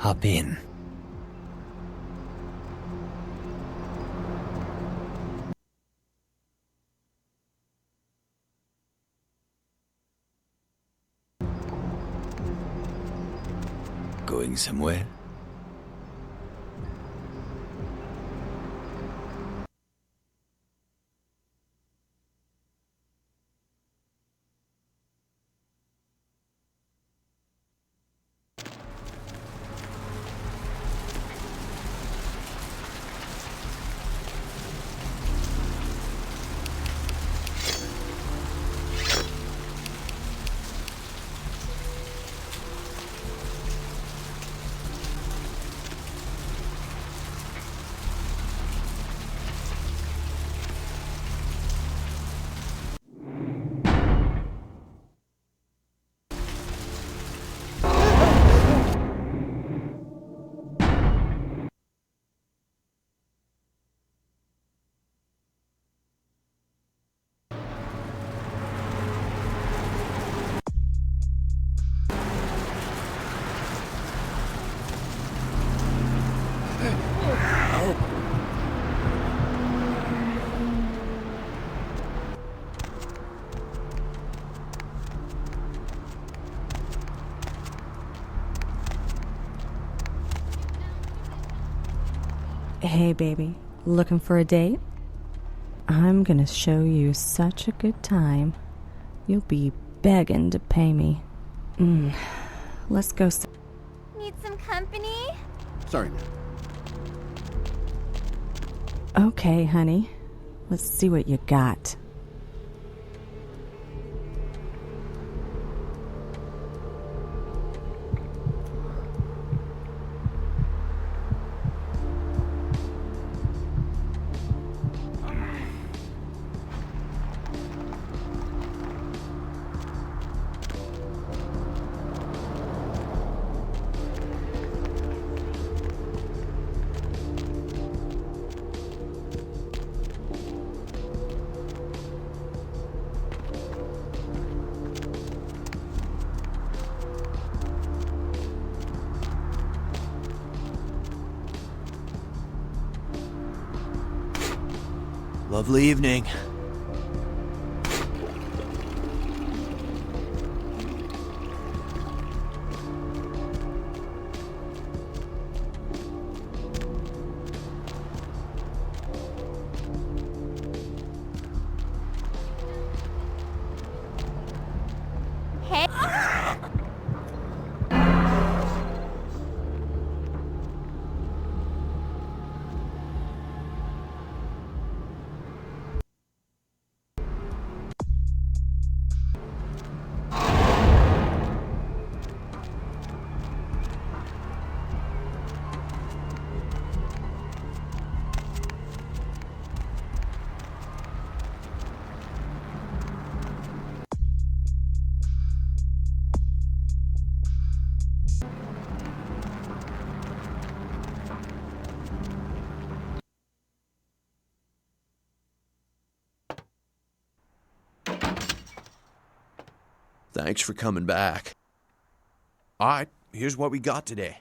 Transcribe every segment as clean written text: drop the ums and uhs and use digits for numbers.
Hop in. Going somewhere? Hey baby, looking for a date? I'm gonna show you such a good time. You'll be begging to pay me. Let's go. Need some company? Sorry, man. Okay, honey. Let's see what you got. Lovely evening. Hey. Thanks for coming back. All right, here's what we got today.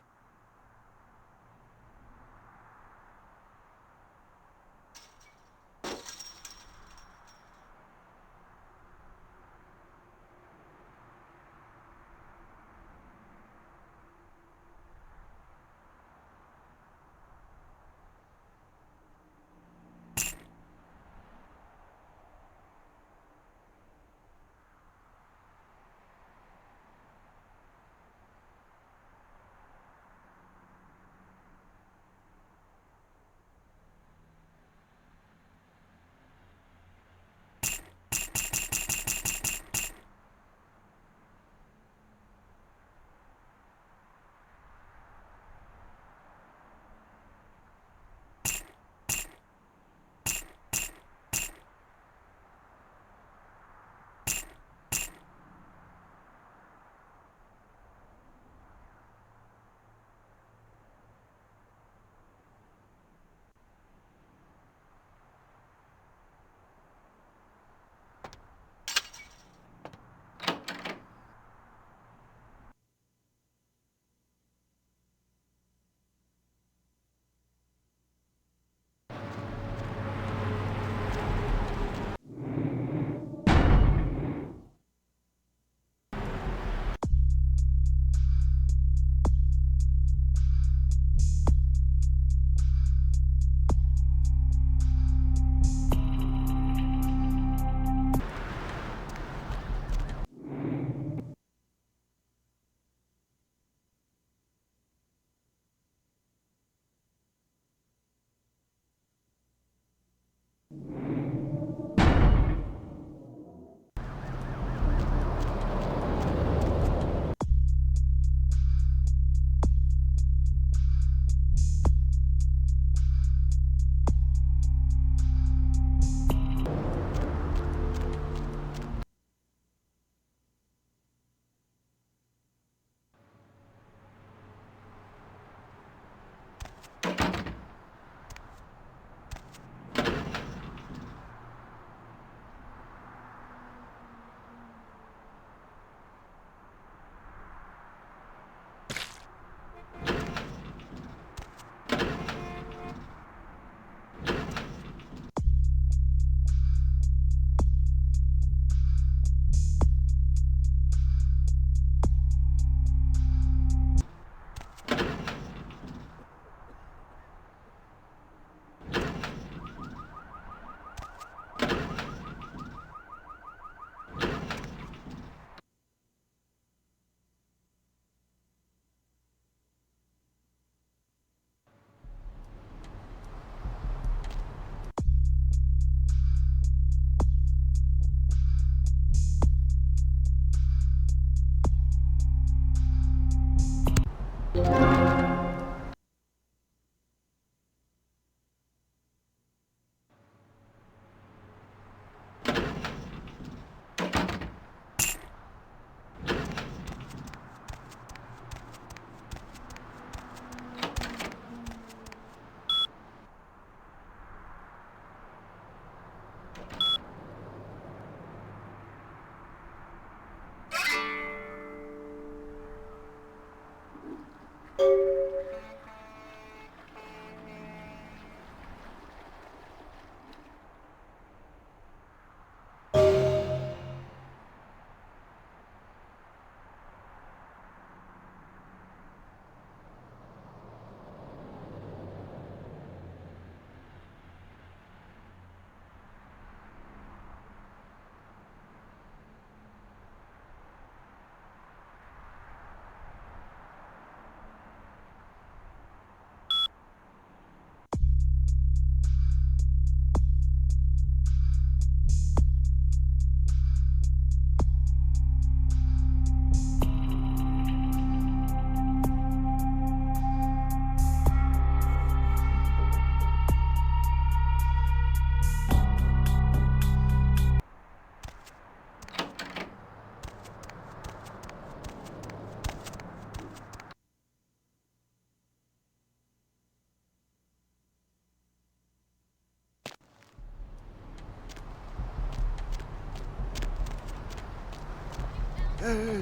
Hey,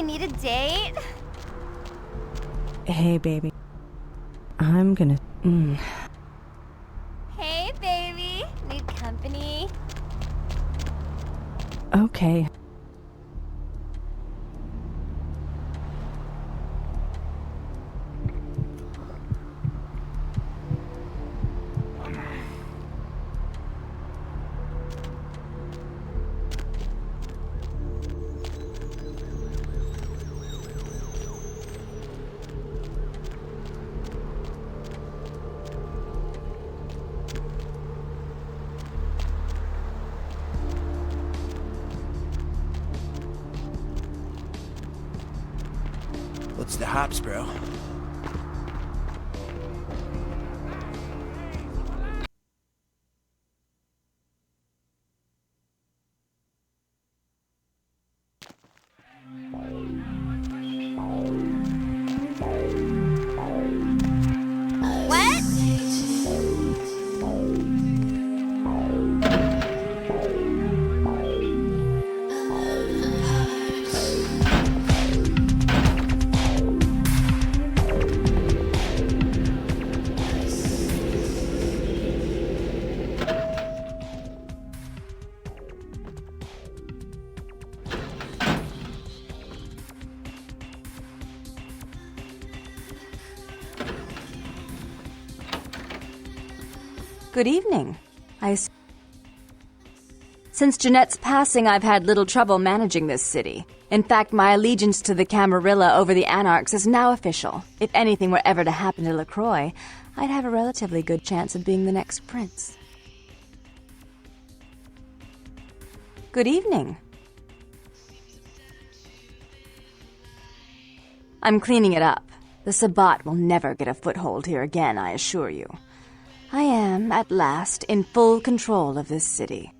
need a date? Hey, baby. I'm gonna. Hey, baby. Need company? Okay. What's the hops, bro? What? Good evening. Since Jeanette's passing, I've had little trouble managing this city. In fact, my allegiance to the Camarilla over the Anarchs is now official. If anything were ever to happen to LaCroix, I'd have a relatively good chance of being the next prince. Good evening. I'm cleaning it up. The Sabbat will never get a foothold here again, I assure you. I am, at last, in full control of this city.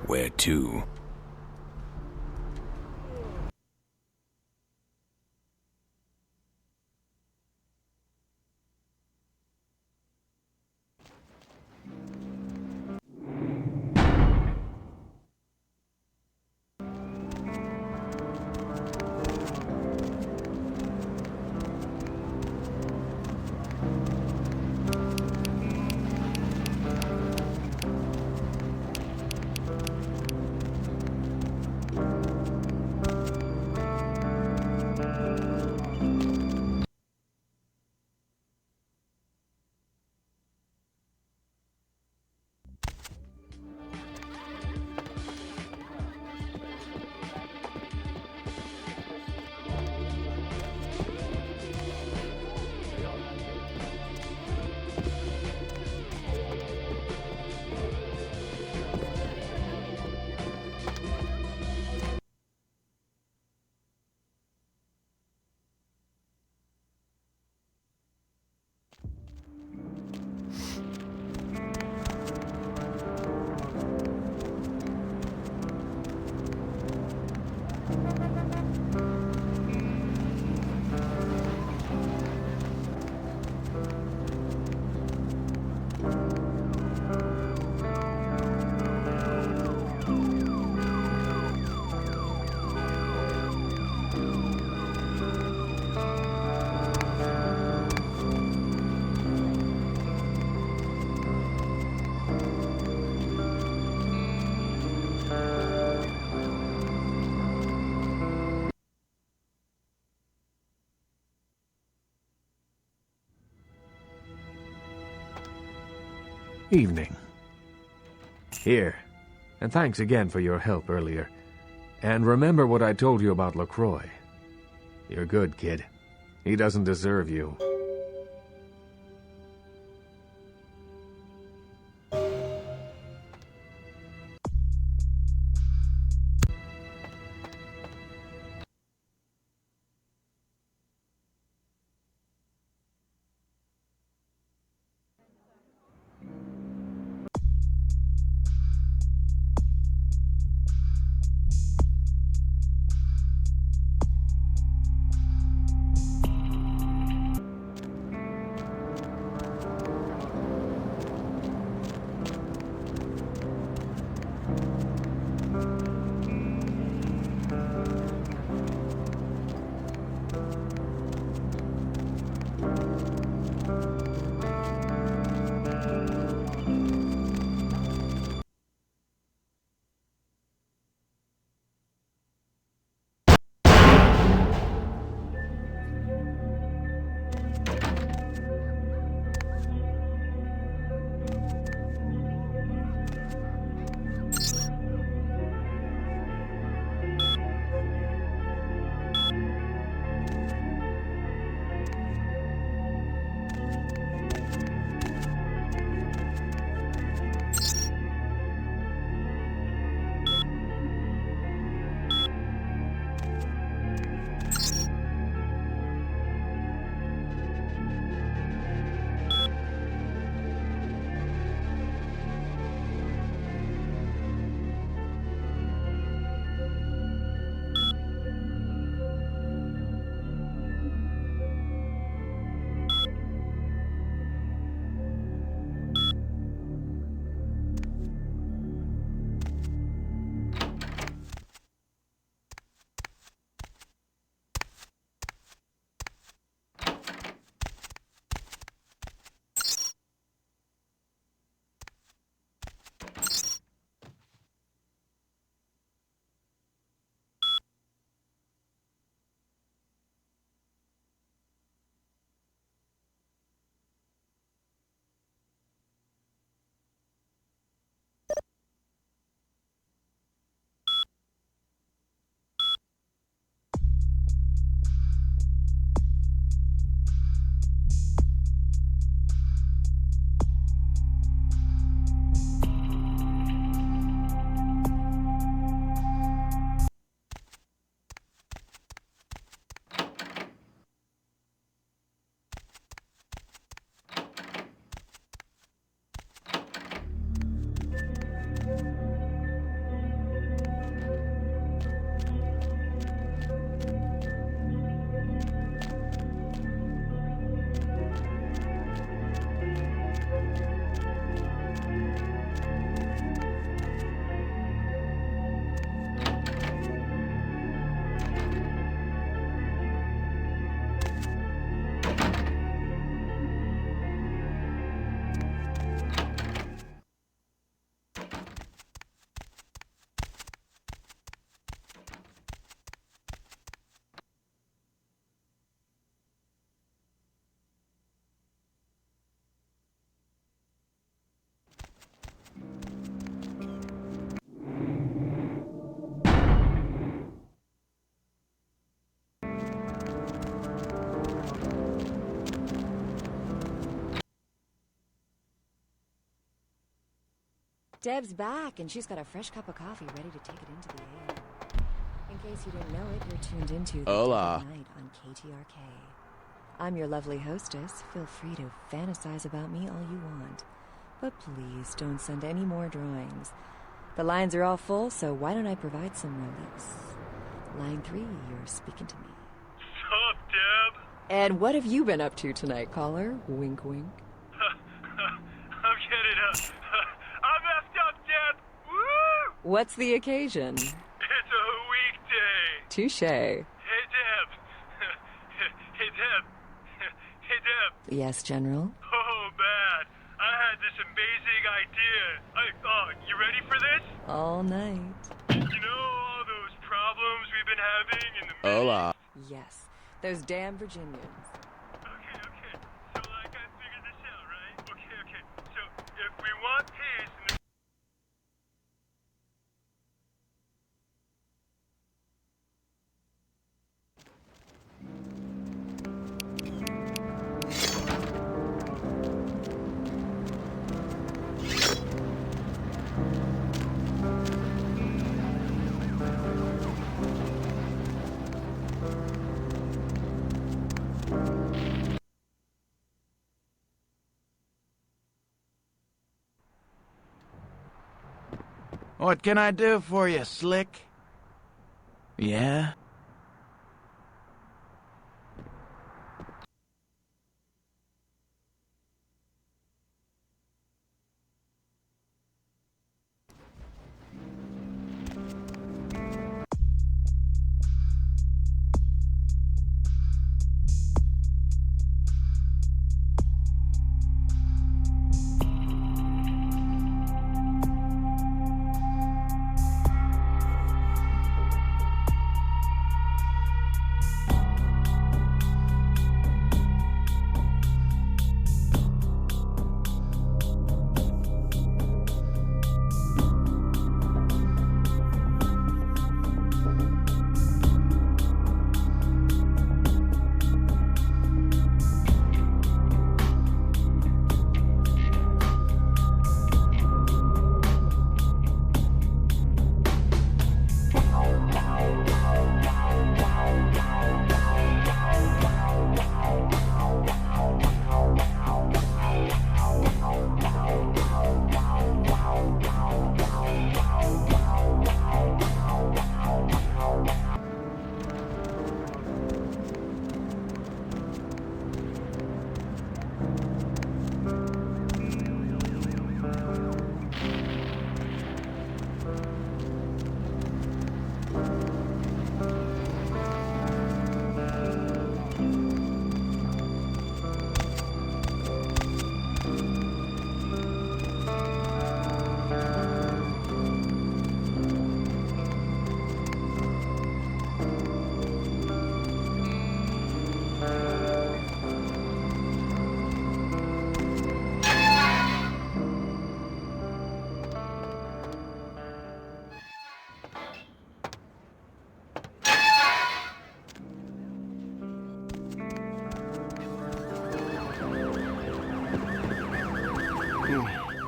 Where to? Evening. Here, and thanks again for your help earlier. And remember what I told you about LaCroix. You're good, kid. He doesn't deserve you. Deb's back, and she's got a fresh cup of coffee ready to take it into the air. In case you didn't know it, you're tuned into the Hola. Dead Night on KTRK. I'm your lovely hostess. Feel free to fantasize about me all you want. But please don't send any more drawings. The lines are all full, so why don't I provide some release? Line 3, you're speaking to me. Sup, Deb? And what have you been up to tonight, caller? Wink, wink. I'm getting up. I messed up, Deb. Woo! What's the occasion? It's a weekday. Touche. Hey, Deb. Hey, Deb. Hey, Deb. Yes, General? Oh, man. I had this amazing idea. You ready for this? All night. You know all those problems we've been having in the Hola. Yes, those damn Virginians. Okay. So, I figured this out, right? Okay. So, if we want What can I do for you, Slick? Yeah?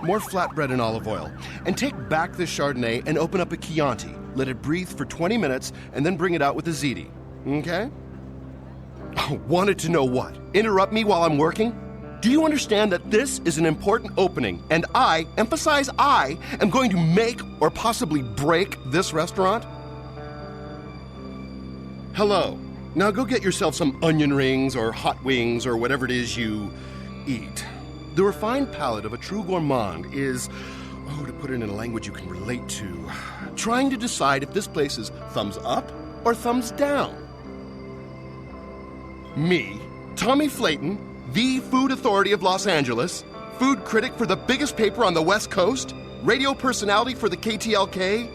More flatbread and olive oil. And take back this Chardonnay and open up a Chianti. Let it breathe for 20 minutes and then bring it out with a ziti. Okay? Oh, wanted to know what? Interrupt me while I'm working? Do you understand that this is an important opening and I, emphasize I, am going to make or possibly break this restaurant? Hello. Now go get yourself some onion rings or hot wings or whatever it is you eat. The refined palate of a true gourmand is, to put it in a language you can relate to, trying to decide if this place is thumbs up or thumbs down. Me, Tommy Flayton, the food authority of Los Angeles, food critic for the biggest paper on the West Coast, radio personality for the KTLK,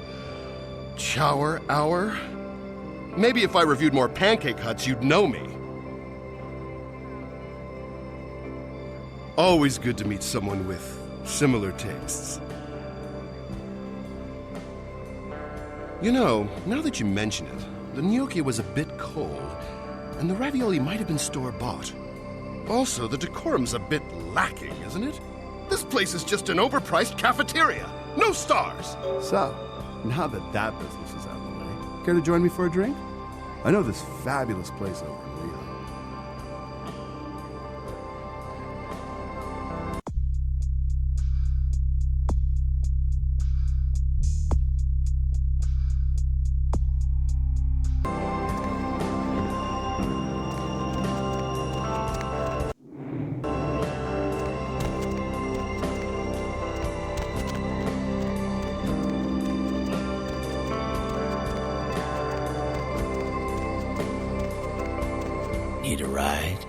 Chower Hour. Maybe if I reviewed more Pancake Huts, you'd know me. Always good to meet someone with similar tastes. You know, now that you mention it, the gnocchi was a bit cold, and the ravioli might have been store-bought. Also, the decorum's a bit lacking, isn't it? This place is just an overpriced cafeteria. No stars. So, now that business is out of the way, care to join me for a drink? I know this fabulous place over in Leon. Need a ride?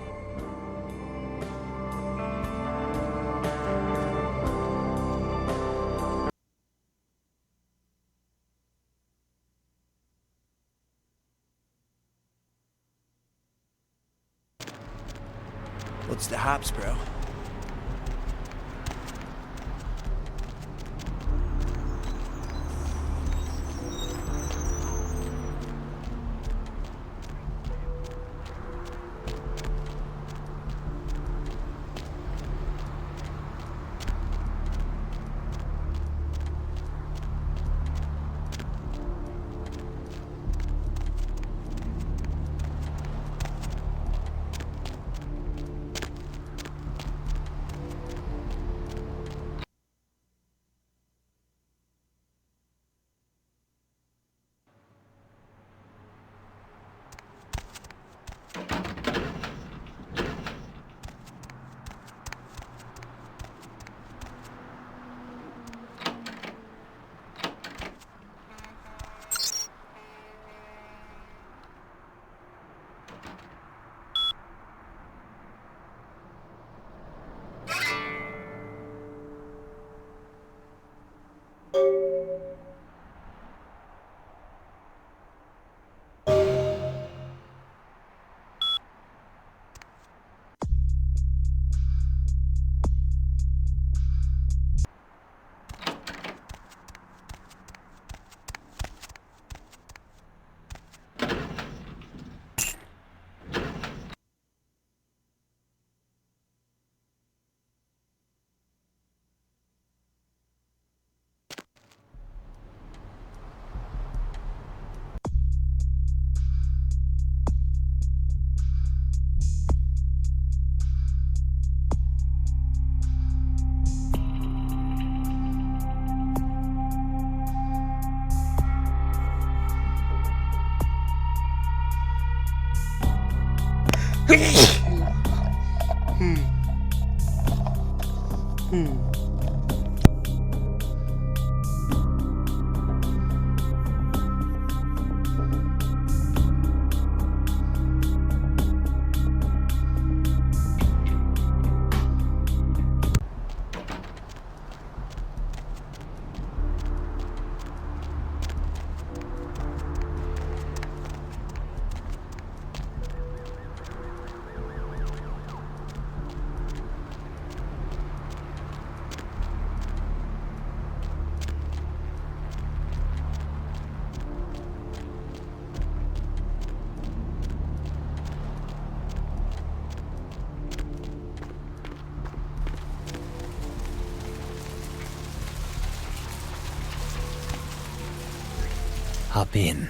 What's the hops, bro? Hop in.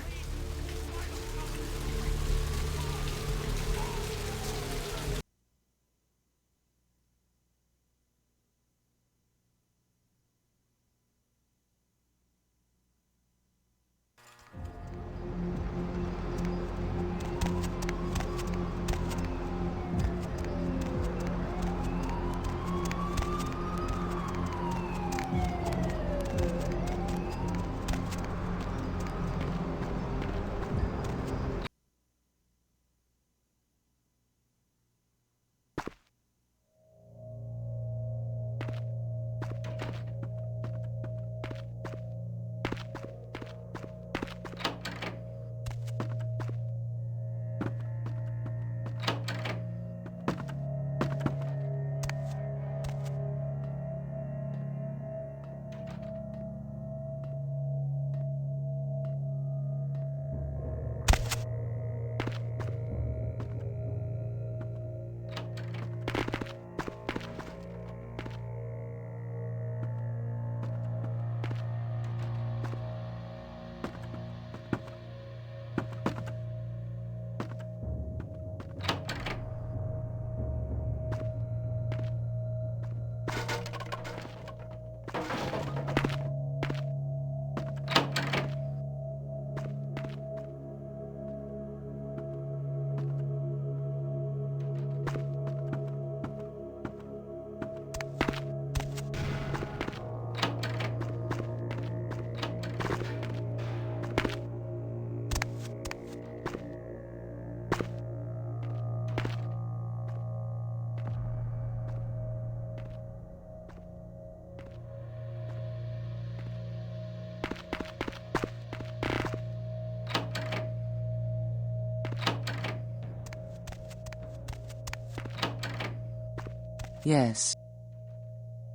Yes.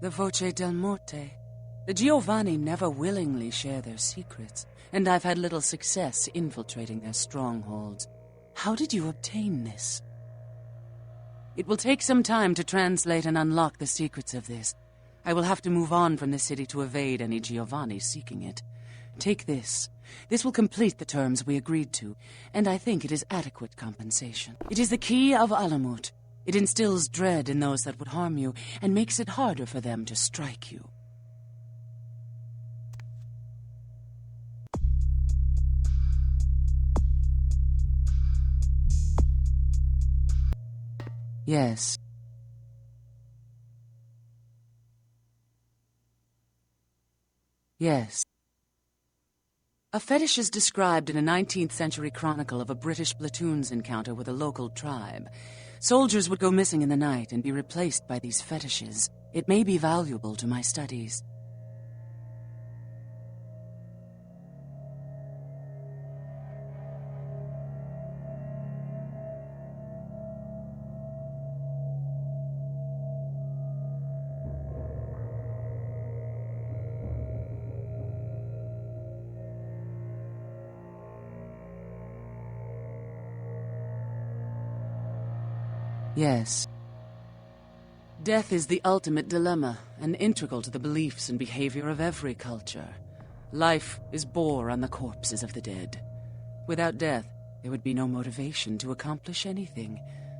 The Voce del Morte. The Giovanni never willingly share their secrets, and I've had little success infiltrating their strongholds. How did you obtain this? It will take some time to translate and unlock the secrets of this. I will have to move on from the city to evade any Giovanni seeking it. Take this. This will complete the terms we agreed to, and I think it is adequate compensation. It is the key of Alamut. It instills dread in those that would harm you, and makes it harder for them to strike you. Yes. Yes. A fetish is described in a 19th century chronicle of a British platoon's encounter with a local tribe. Soldiers would go missing in the night and be replaced by these fetishes. It may be valuable to my studies. Yes. Death is the ultimate dilemma, and integral to the beliefs and behavior of every culture. Life is bore on the corpses of the dead. Without death, there would be no motivation to accomplish anything.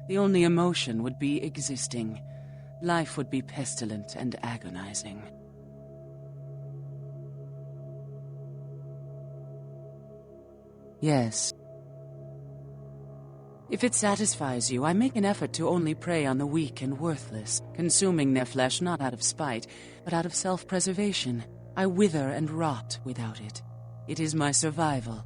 The only emotion would be existing. Life would be pestilent and agonizing. Yes. If it satisfies you, I make an effort to only prey on the weak and worthless, consuming their flesh not out of spite, but out of self-preservation. I wither and rot without it. It is my survival.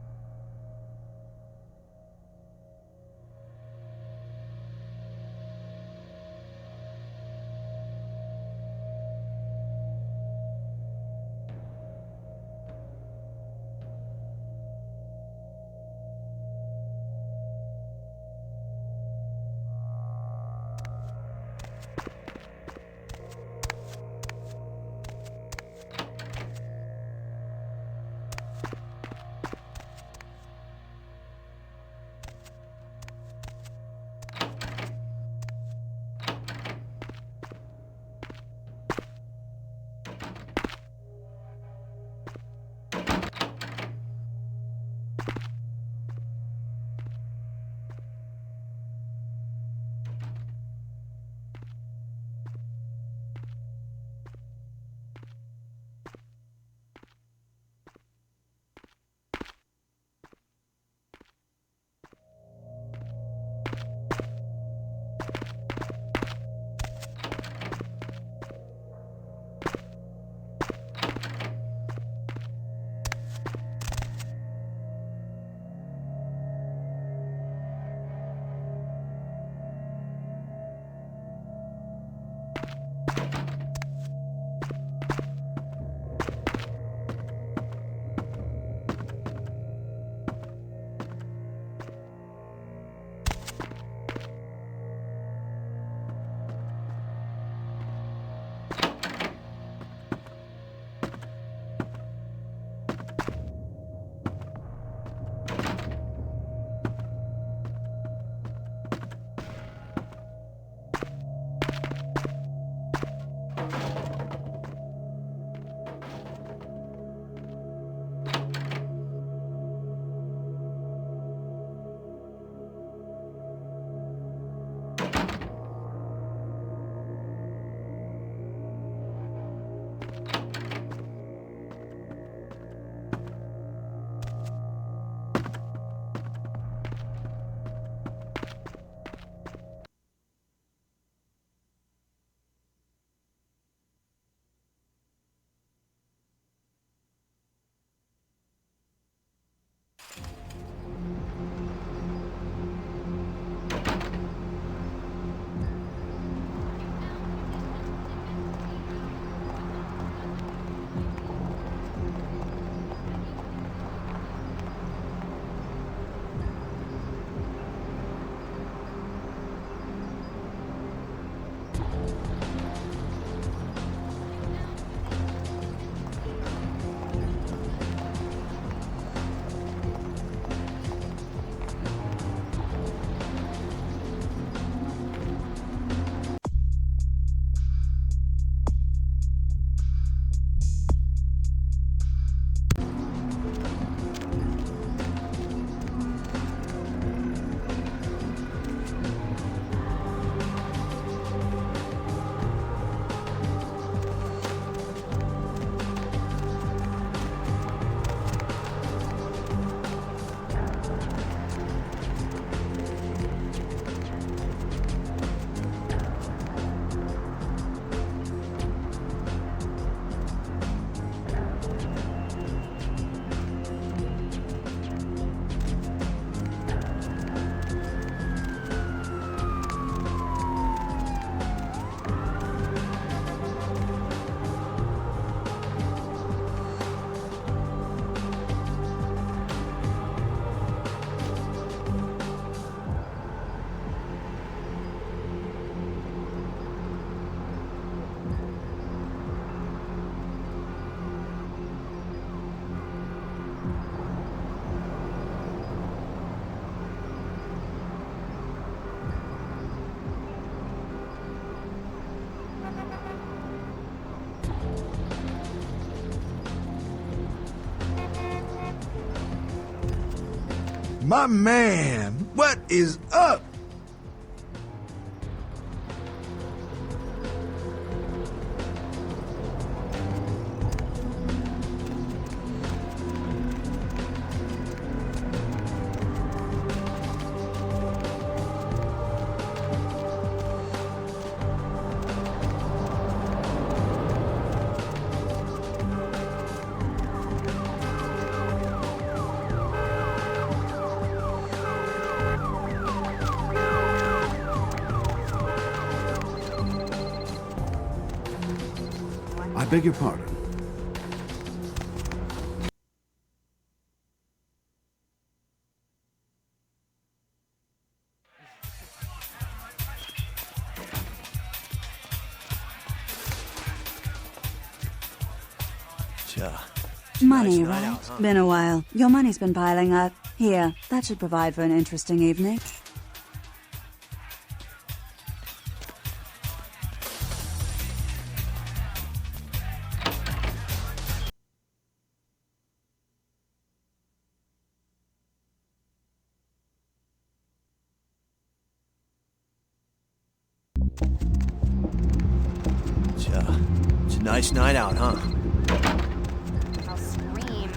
My man, what is up? beg your pardon. Money, right? Been a while. Your money's been piling up. Here, that should provide for an interesting evening. It's a nice night out, huh? I'll scream.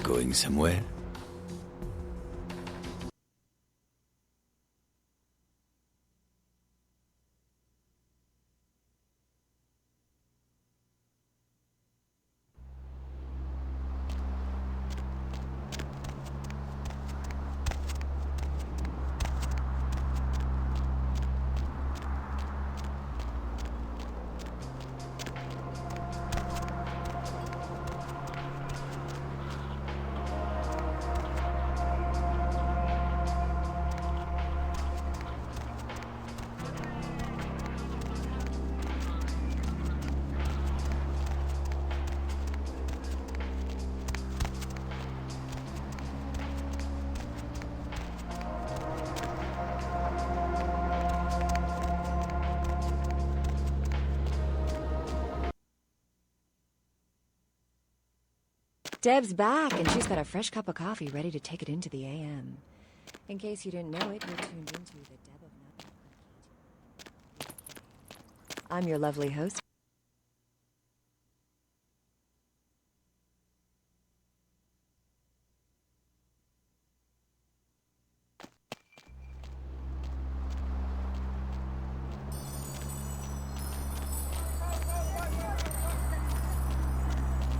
Going somewhere? Deb's back, and she's got a fresh cup of coffee ready to take it into the AM. In case you didn't know it, you're tuned into the Deb of Night. I'm your lovely host.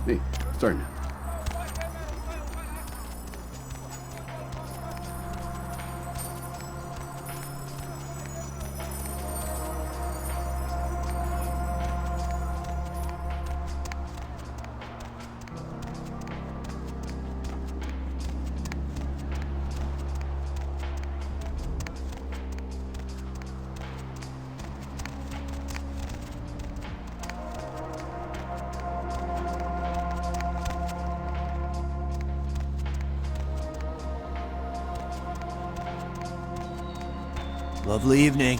Hey, sorry, man. Lovely evening.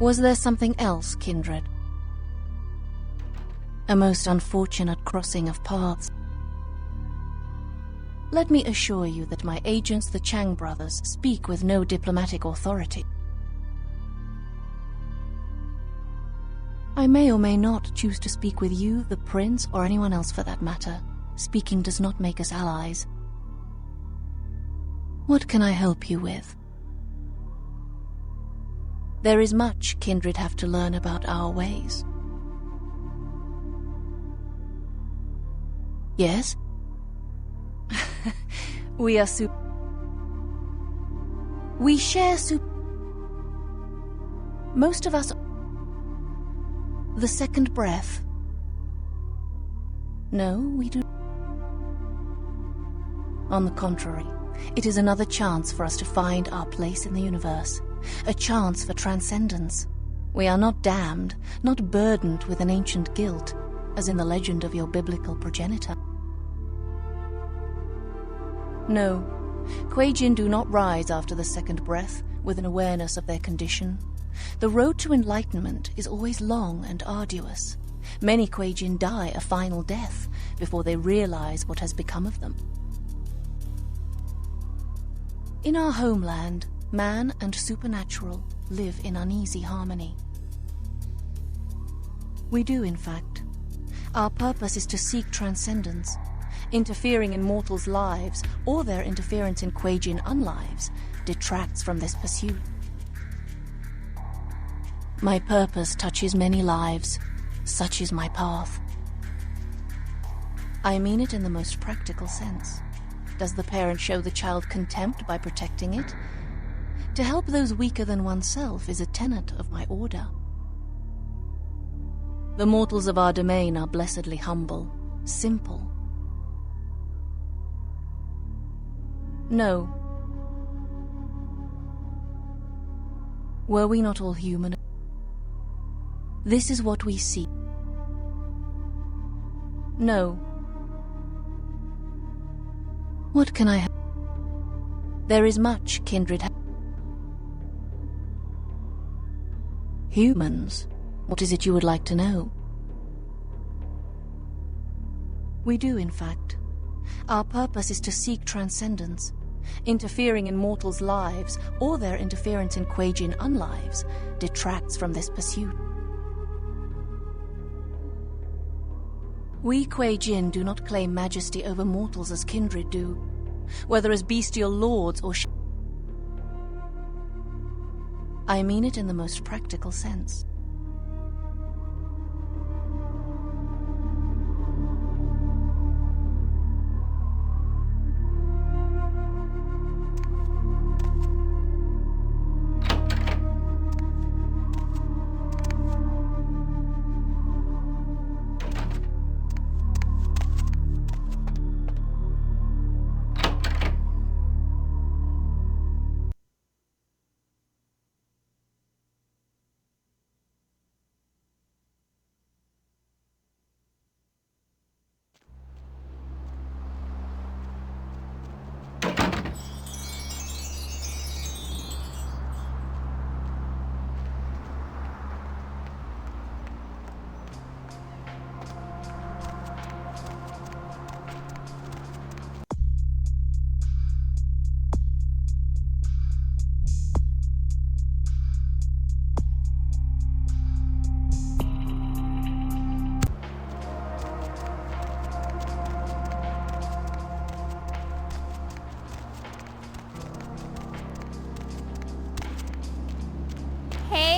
Was there something else, kindred? A most unfortunate crossing of paths. Let me assure you that my agents, the Chang brothers, speak with no diplomatic authority. I may or may not choose to speak with you, the prince, or anyone else for that matter. Speaking does not make us allies. What can I help you with? There is much kindred have to learn about our ways. Yes? We are We share Most of us... The second breath. No, we do... On the contrary, it is another chance for us to find our place in the universe. A chance for transcendence. We are not damned, not burdened with an ancient guilt, as in the legend of your biblical progenitor. No, Kuei-jin do not rise after the second breath with an awareness of their condition. The road to enlightenment is always long and arduous. Many Kuei-jin die a final death before they realize what has become of them. In our homeland, man and supernatural live in uneasy harmony. We do, in fact. Our purpose is to seek transcendence. Interfering in mortals' lives, or their interference in Kuei-jin unlives, detracts from this pursuit. My purpose touches many lives. Such is my path. I mean it in the most practical sense. Does the parent show the child contempt by protecting it? To help those weaker than oneself is a tenet of my order. The mortals of our domain are blessedly humble, simple. No. Were we not all human? This is what we see. No. What can I have? There is much kindred. Humans? What is it you would like to know? We do, in fact. Our purpose is to seek transcendence. Interfering in mortals' lives, or their interference in Kuei-jin unlives, detracts from this pursuit. We Kuei-jin do not claim majesty over mortals as kindred do, whether as bestial lords or I mean it in the most practical sense.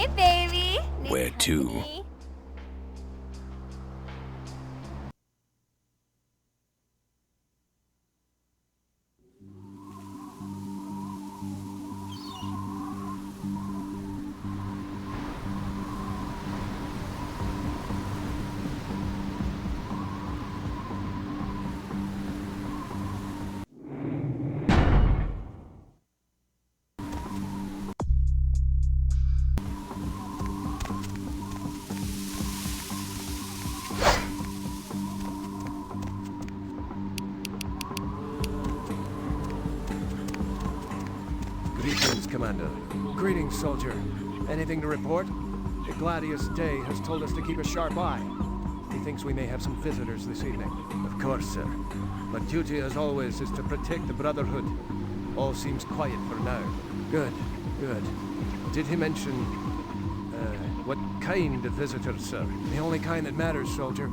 Hey, baby. Where to? Greetings, Commander. Greetings, soldier. Anything to report? The Gladius Day has told us to keep a sharp eye. He thinks we may have some visitors this evening. Of course, sir. But duty, as always, is to protect the Brotherhood. All seems quiet for now. Good, good. Did he mention, what kind of visitors, sir? The only kind that matters, soldier.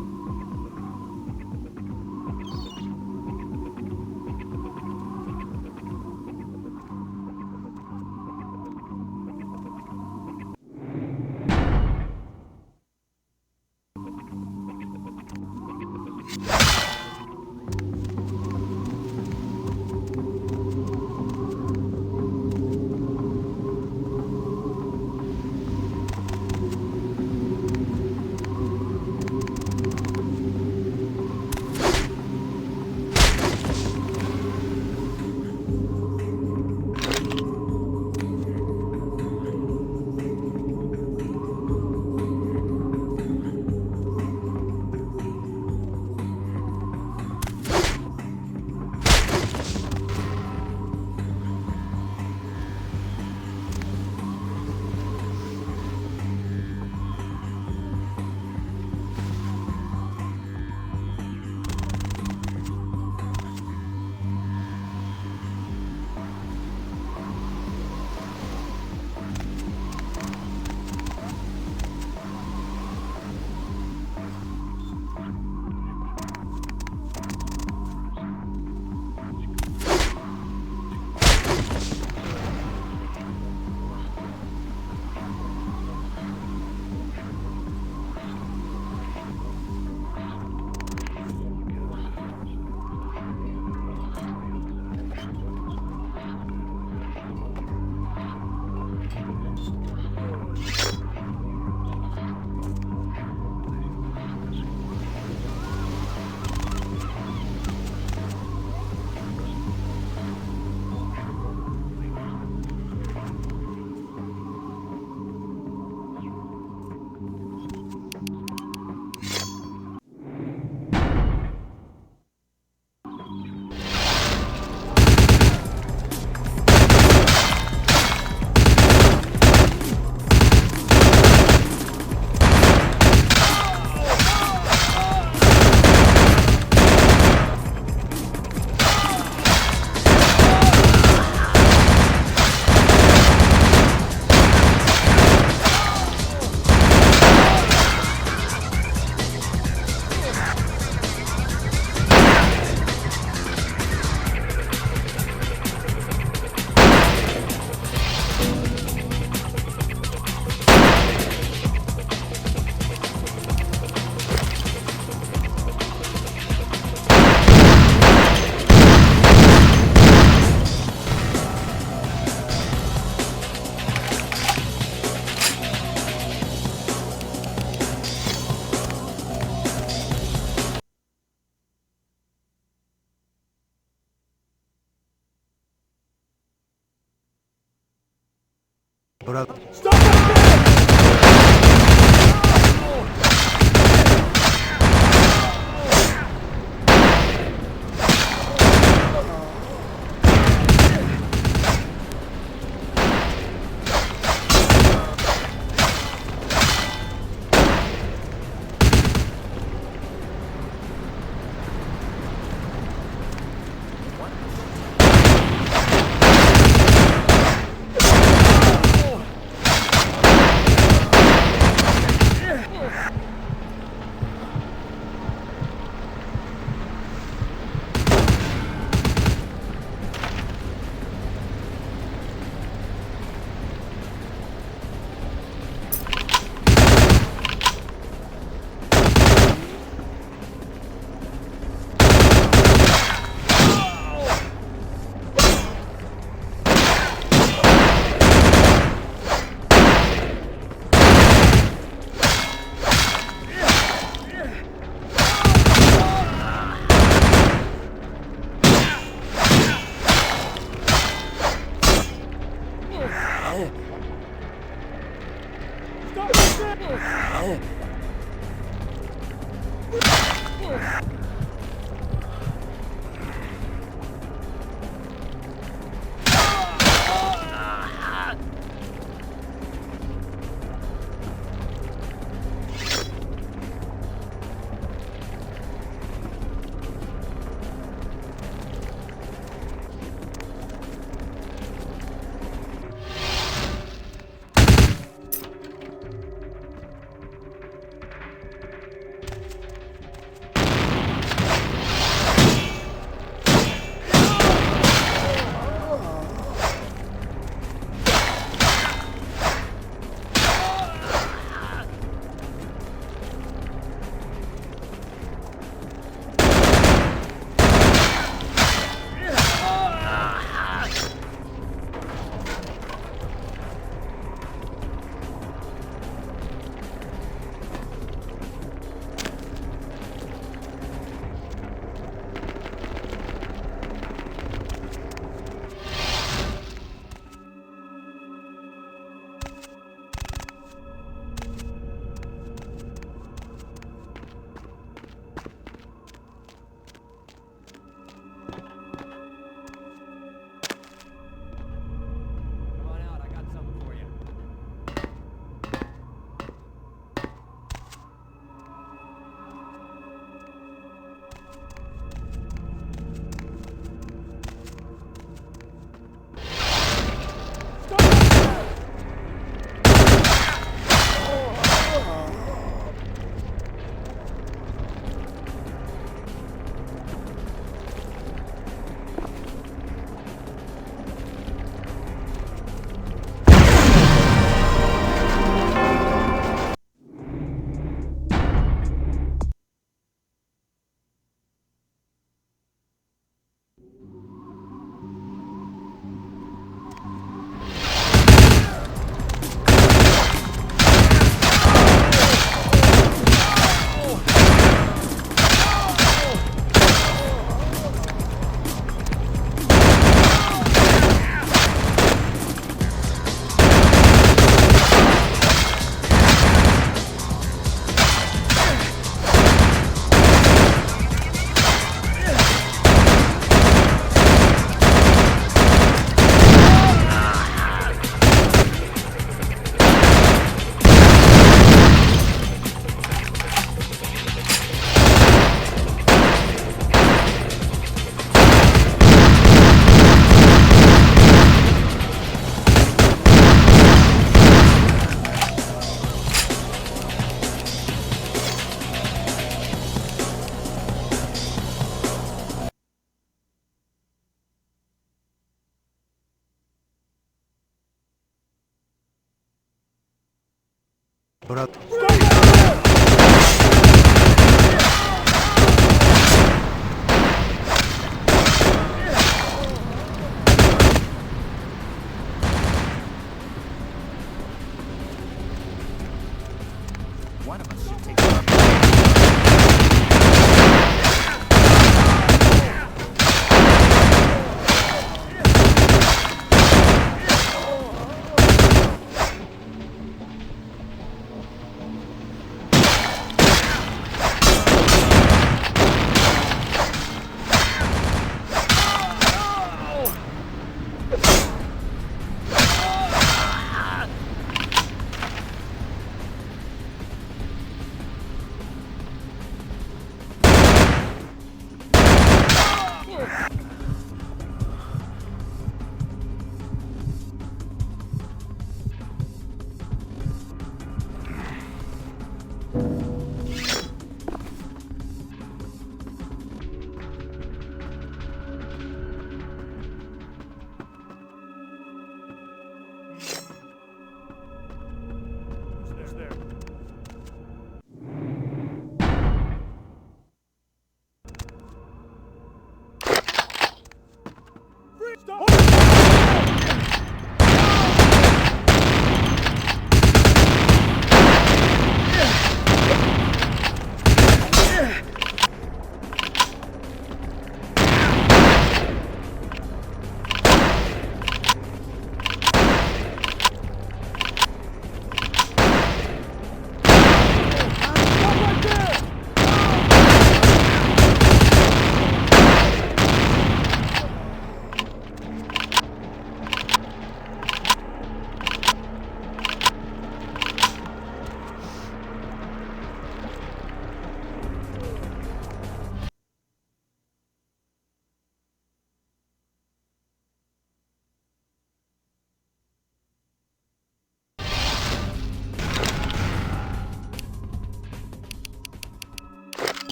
Stop that! One of us should take care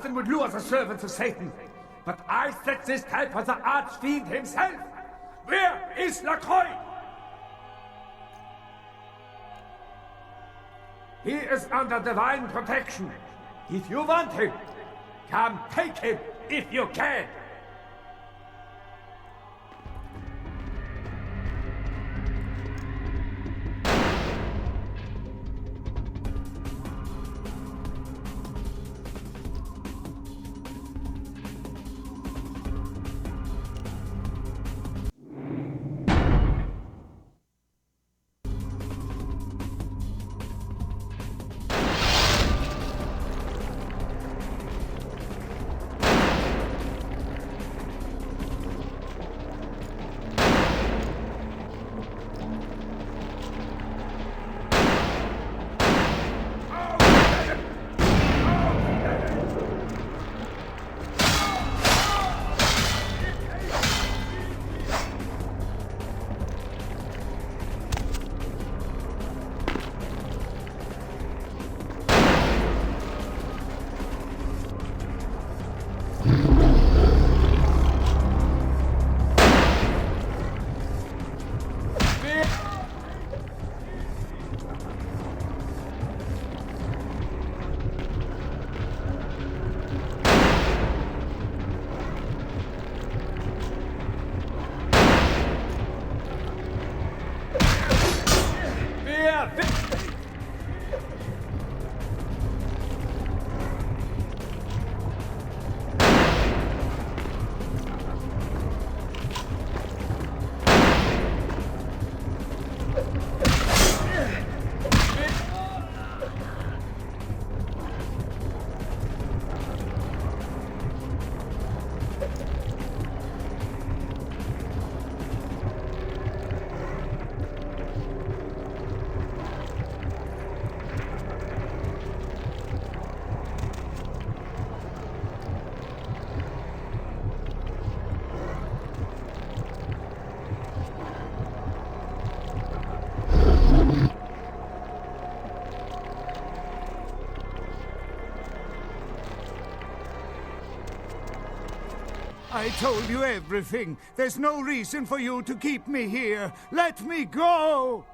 something would lure the servants of Satan. But I set this trap for the archfiend himself. Where is Lacroix? He is under divine protection. If you want him, come take him if you can. I told you everything. There's no reason for you to keep me here. Let me go!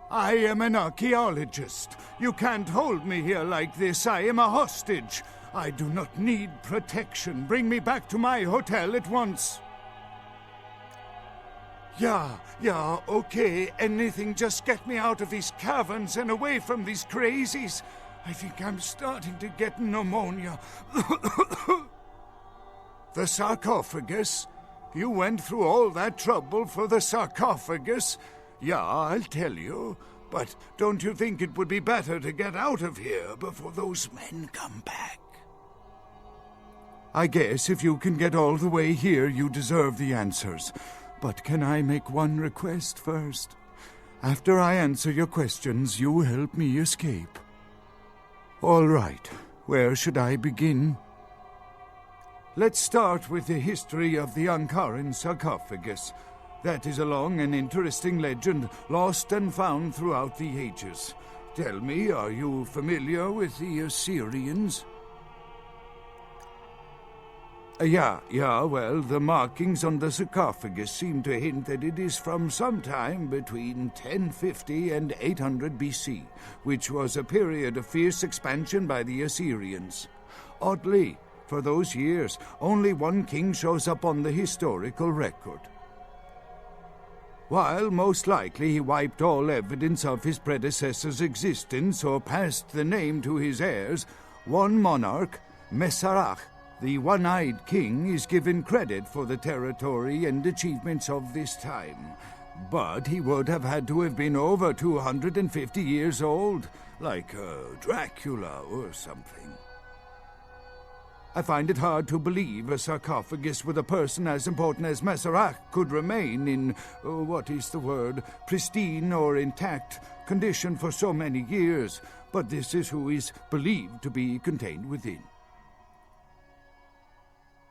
I am an archaeologist. You can't hold me here like this. I am a hostage. I do not need protection. Bring me back to my hotel at once. Yeah, okay. Anything, just get me out of these caverns and away from these crazies. I think I'm starting to get pneumonia. The sarcophagus? You went through all that trouble for the sarcophagus? Yeah, I'll tell you. But don't you think it would be better to get out of here before those men come back? I guess if you can get all the way here, you deserve the answers. But can I make one request first? After I answer your questions, you help me escape. All right. Where should I begin? Let's start with the history of the Ankaran sarcophagus. That is a long and interesting legend, lost and found throughout the ages. Tell me, are you familiar with the Assyrians? Yeah, well, the markings on the sarcophagus seem to hint that it is from sometime between 1050 and 800 BC, which was a period of fierce expansion by the Assyrians. Oddly, for those years, only one king shows up on the historical record. While most likely he wiped all evidence of his predecessor's existence or passed the name to his heirs, one monarch, Masquerade, the one-eyed king, is given credit for the territory and achievements of this time. But he would have had to have been over 250 years old, like Dracula or something. I find it hard to believe a sarcophagus with a person as important as Masquerade could remain in, pristine or intact condition for so many years, but this is who is believed to be contained within.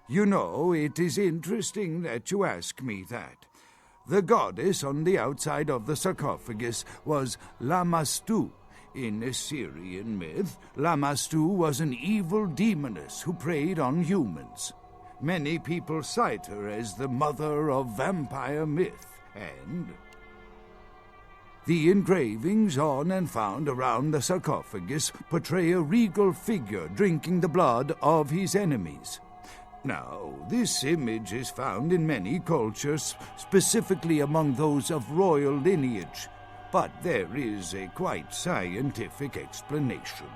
You know, it is interesting that you ask me that. The goddess on the outside of the sarcophagus was Lamastu, In Assyrian myth, Lamashtu was an evil demoness who preyed on humans. Many people cite her as the mother of vampire myth, and the engravings on and found around the sarcophagus portray a regal figure drinking the blood of his enemies. Now, this image is found in many cultures, specifically among those of royal lineage, but there is a quite scientific explanation.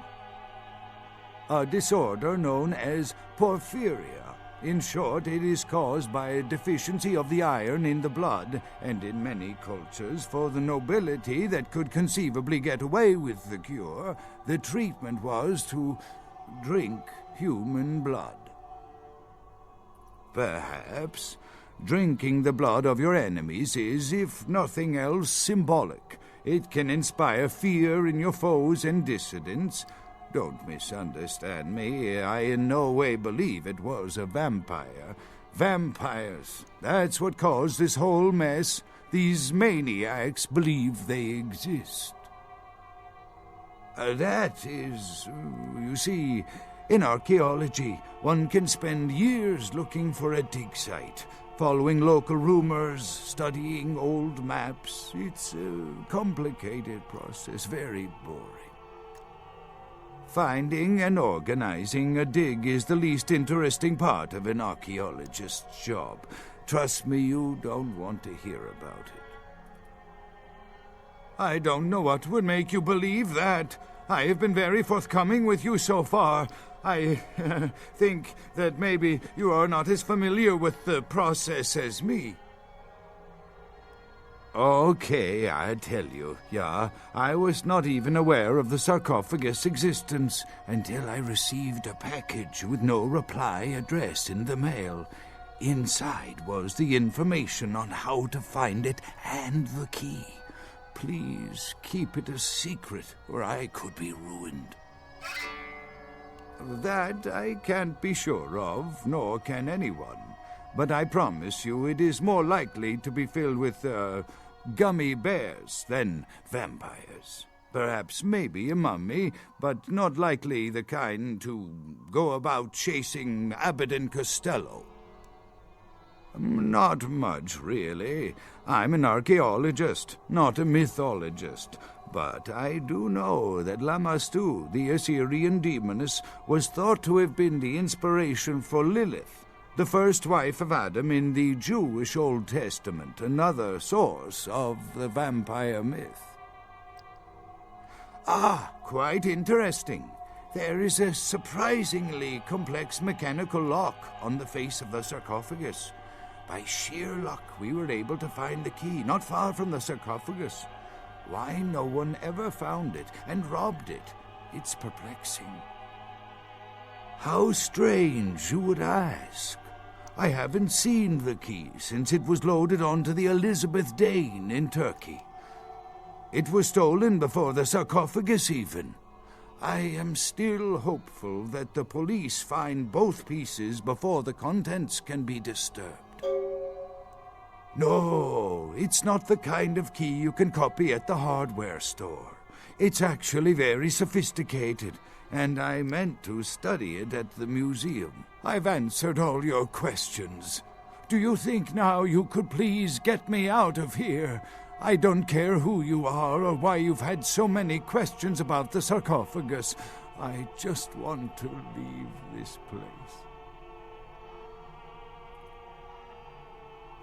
A disorder known as porphyria. In short, it is caused by a deficiency of the iron in the blood, and in many cultures, for the nobility that could conceivably get away with the cure, the treatment was to drink human blood. Perhaps drinking the blood of your enemies is, if nothing else, symbolic. It can inspire fear in your foes and dissidents. Don't misunderstand me. I in no way believe it was a vampire. Vampires, that's what caused this whole mess. These maniacs believe they exist. That is, you see, in archaeology, one can spend years looking for a dig site, following local rumors, studying old maps. It's a complicated process, very boring. Finding and organizing a dig is the least interesting part of an archaeologist's job. Trust me, you don't want to hear about it. I don't know what would make you believe that. I have been very forthcoming with you so far. I think that maybe you are not as familiar with the process as me. Okay, I tell you, yeah, I was not even aware of the sarcophagus' existence until I received a package with no reply address in the mail. Inside was the information on how to find it and the key. Please keep it a secret, or I could be ruined. That I can't be sure of, nor can anyone. But I promise you it is more likely to be filled with, gummy bears than vampires. Perhaps maybe a mummy, but not likely the kind to go about chasing Abbott and Costello. Not much, really. I'm an archaeologist, not a mythologist. But I do know that Lamashtu, the Assyrian demoness, was thought to have been the inspiration for Lilith, the first wife of Adam in the Jewish Old Testament, another source of the vampire myth. Ah, quite interesting. There is a surprisingly complex mechanical lock on the face of the sarcophagus. By sheer luck, we were able to find the key not far from the sarcophagus. Why no one ever found it and robbed it? It's perplexing. How strange, you would ask. I haven't seen the key since it was loaded onto the Elizabeth Dane in Turkey. It was stolen before the sarcophagus even. I am still hopeful that the police find both pieces before the contents can be disturbed. No, it's not the kind of key you can copy at the hardware store. It's actually very sophisticated, and I meant to study it at the museum. I've answered all your questions. Do you think now you could please get me out of here? I don't care who you are or why you've had so many questions about the sarcophagus. I just want to leave this place.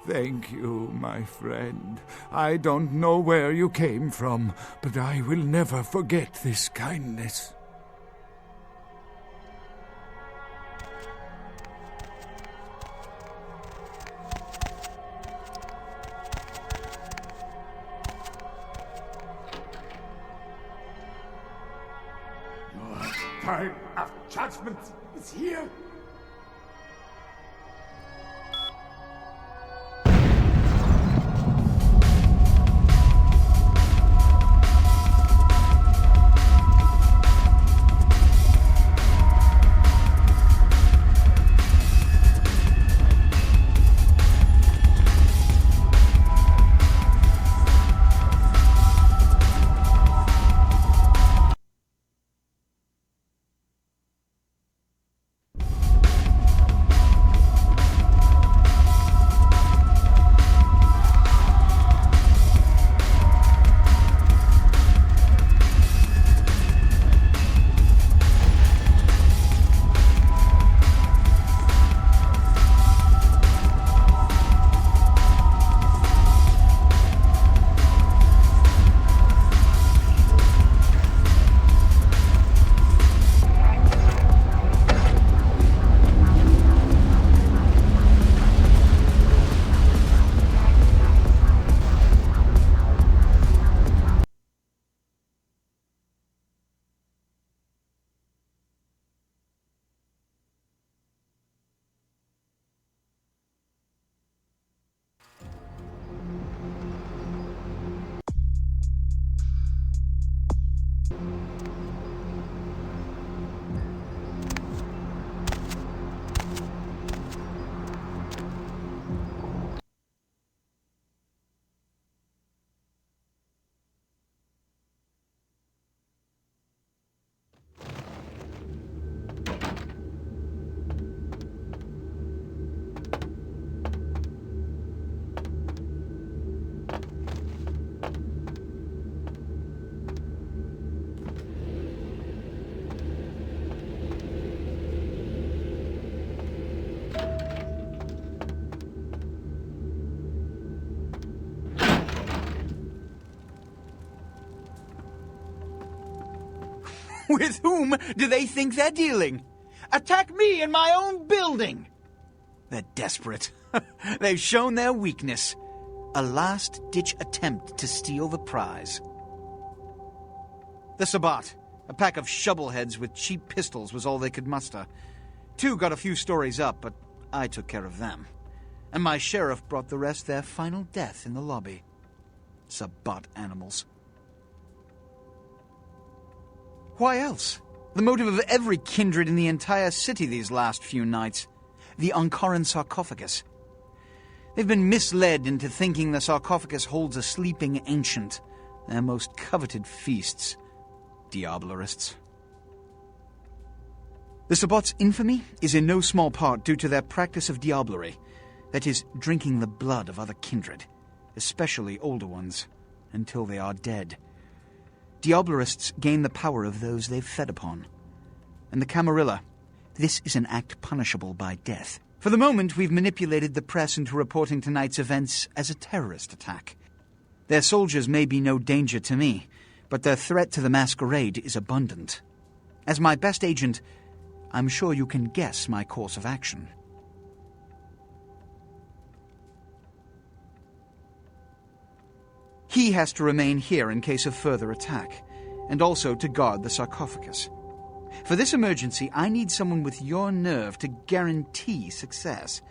Thank you, my friend. I don't know where you came from, but I will never forget this kindness. Your time of judgment is here. With whom do they think they're dealing? Attack me in my own building! They're desperate. They've shown their weakness. A last-ditch attempt to steal the prize. The Sabbat, a pack of shovelheads with cheap pistols, was all they could muster. 2 got a few stories up, but I took care of them. And my sheriff brought the rest their final death in the lobby. Sabbat animals. Why else? The motive of every kindred in the entire city these last few nights. The Ankaran sarcophagus. They've been misled into thinking the sarcophagus holds a sleeping ancient, their most coveted feasts. Diablerists. The Sabbat's infamy is in no small part due to their practice of diablerie, that is, drinking the blood of other kindred, especially older ones, until they are dead. Diablerists gain the power of those they've fed upon. And the Camarilla, this is an act punishable by death. For the moment, we've manipulated the press into reporting tonight's events as a terrorist attack. Their soldiers may be no danger to me, but their threat to the Masquerade is abundant. As my best agent, I'm sure you can guess my course of action. He has to remain here in case of further attack, and also to guard the sarcophagus. For this emergency, I need someone with your nerve to guarantee success.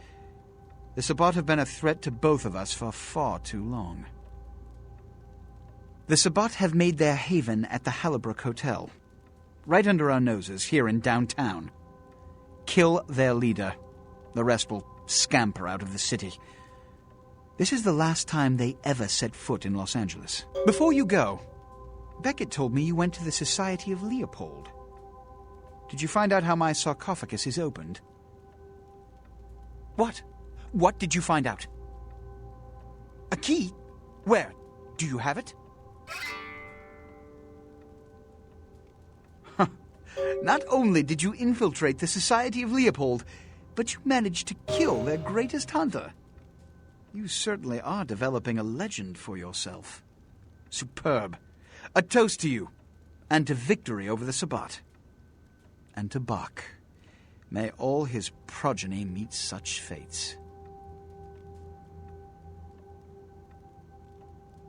The Sabbat have been a threat to both of us for far too long. The Sabbat have made their haven at the Hallibrook Hotel, right under our noses here in downtown. Kill their leader. The rest will scamper out of the city. This is the last time they ever set foot in Los Angeles. Before you go, Beckett told me you went to the Society of Leopold. Did you find out how my sarcophagus is opened? What? What did you find out? A key? Where? Do you have it? Not only did you infiltrate the Society of Leopold, but you managed to kill their greatest hunter. You certainly are developing a legend for yourself. Superb. A toast to you, and to victory over the Sabbat. And to Bach. May all his progeny meet such fates.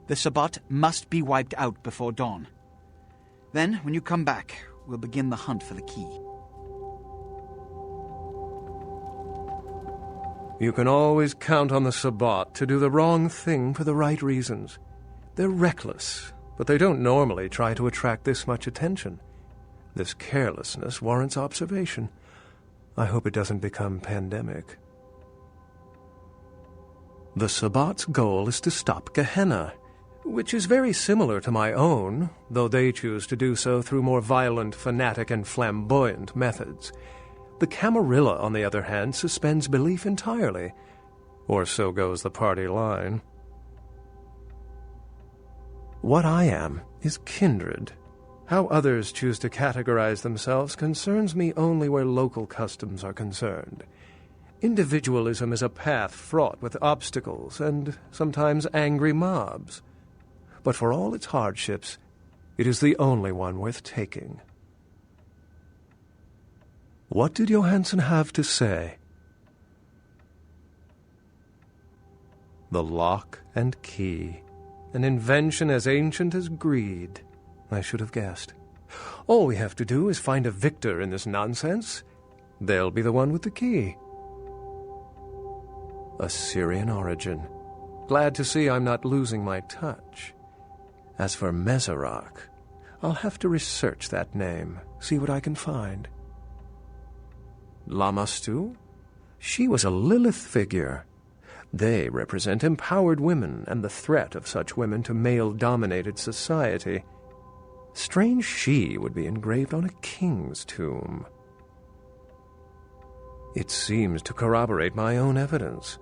The Sabbat must be wiped out before dawn. Then, when you come back, we'll begin the hunt for the key. You can always count on the Sabbat to do the wrong thing for the right reasons. They're reckless, but they don't normally try to attract this much attention. This carelessness warrants observation. I hope it doesn't become pandemic. The Sabbat's goal is to stop Gehenna, which is very similar to my own, though they choose to do so through more violent, fanatic, and flamboyant methods. The Camarilla, on the other hand, suspends belief entirely, or so goes the party line. What I am is kindred. How others choose to categorize themselves concerns me only where local customs are concerned. Individualism is a path fraught with obstacles and sometimes angry mobs. But for all its hardships, it is the only one worth taking. What did Johansson have to say? The lock and key, an invention as ancient as greed. I should have guessed. All we have to do is find a victor in this nonsense. They'll be the one with the key. Assyrian origin. Glad to see I'm not losing my touch. As for MaelRadec, I'll have to research that name, see what I can find. Lamastu? She was a Lilith figure. They represent empowered women and the threat of such women to male-dominated society. Strange she would be engraved on a king's tomb. It seems to corroborate my own evidence.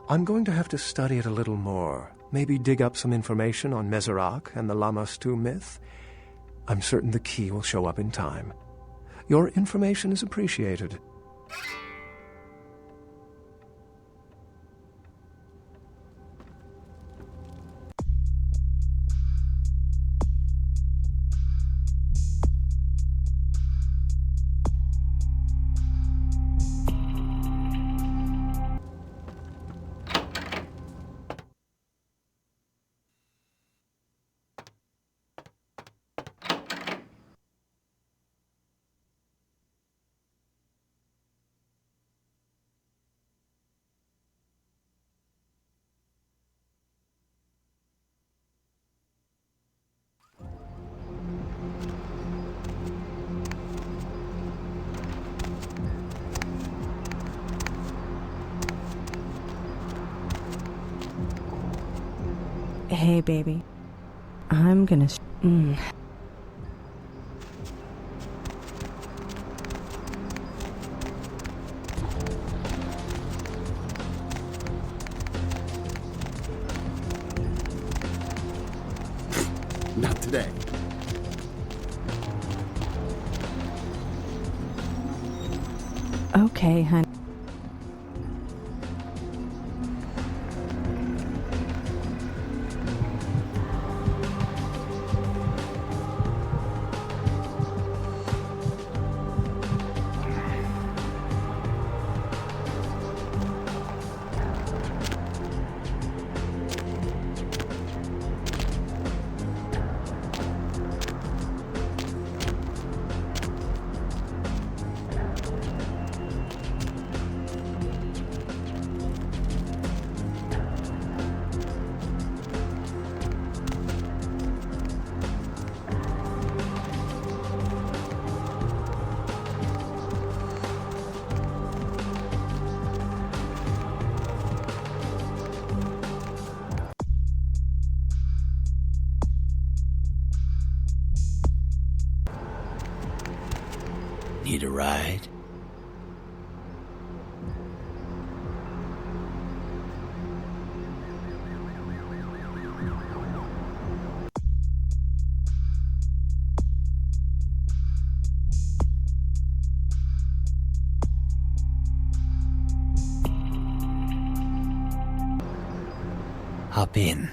I'm going to have to study it a little more, maybe dig up some information on MaelRadec and the Lamastu myth. I'm certain the key will show up in time. Your information is appreciated. Hey, baby. I'm gonna... Not today. Okay, honey. Need a ride? Hop in.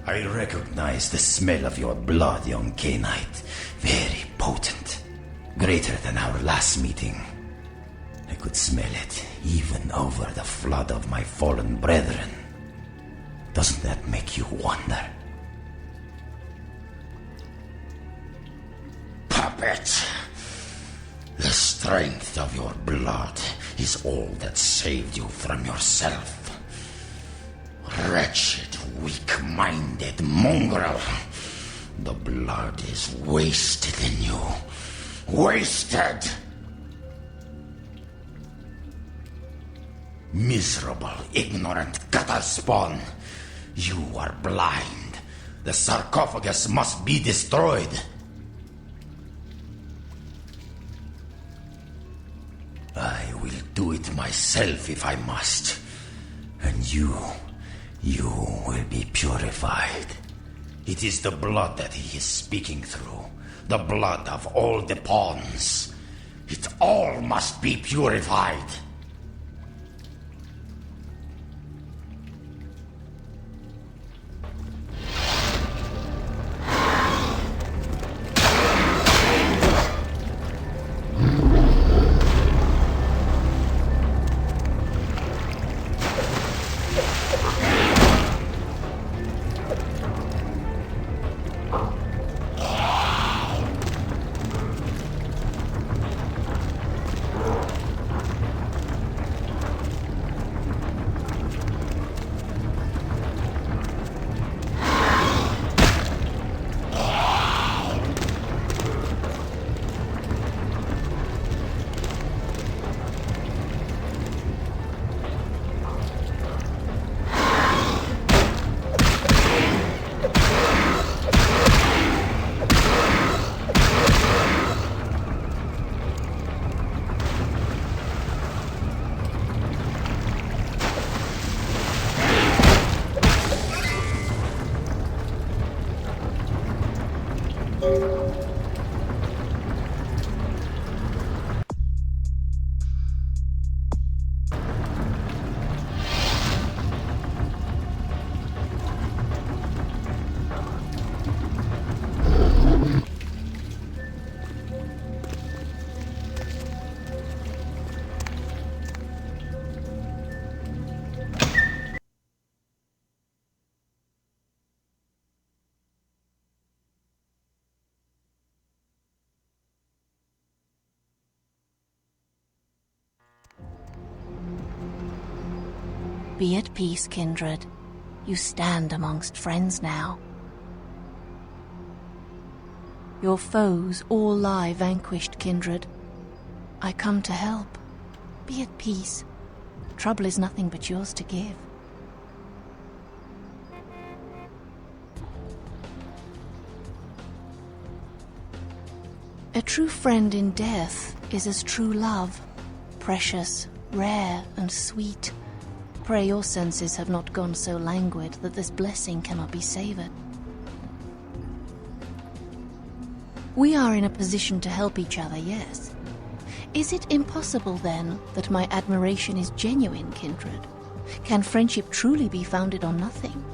I recognize the smell of your blood, young Cainite. Very potent. Greater than our last meeting. I could smell it, even over the flood of my fallen brethren. Doesn't that make you wonder? Puppet! The strength of your blood is all that saved you from yourself. Wretched, weak-minded mongrel. The blood is wasted in you. Wasted! Miserable, ignorant gutter spawn. You are blind. The sarcophagus must be destroyed. I will do it myself if I must. And you will be purified. It is the blood that he is speaking through. The blood of all the pawns. It all must be purified. Be at peace, kindred. You stand amongst friends now. Your foes all lie vanquished, kindred. I come to help. Be at peace. Trouble is nothing but yours to give. A true friend in death is as true love, precious, rare, and sweet. Pray your senses have not gone so languid that this blessing cannot be savored. We are in a position to help each other, yes. Is it impossible, then, that my admiration is genuine, kindred? Can friendship truly be founded on nothing?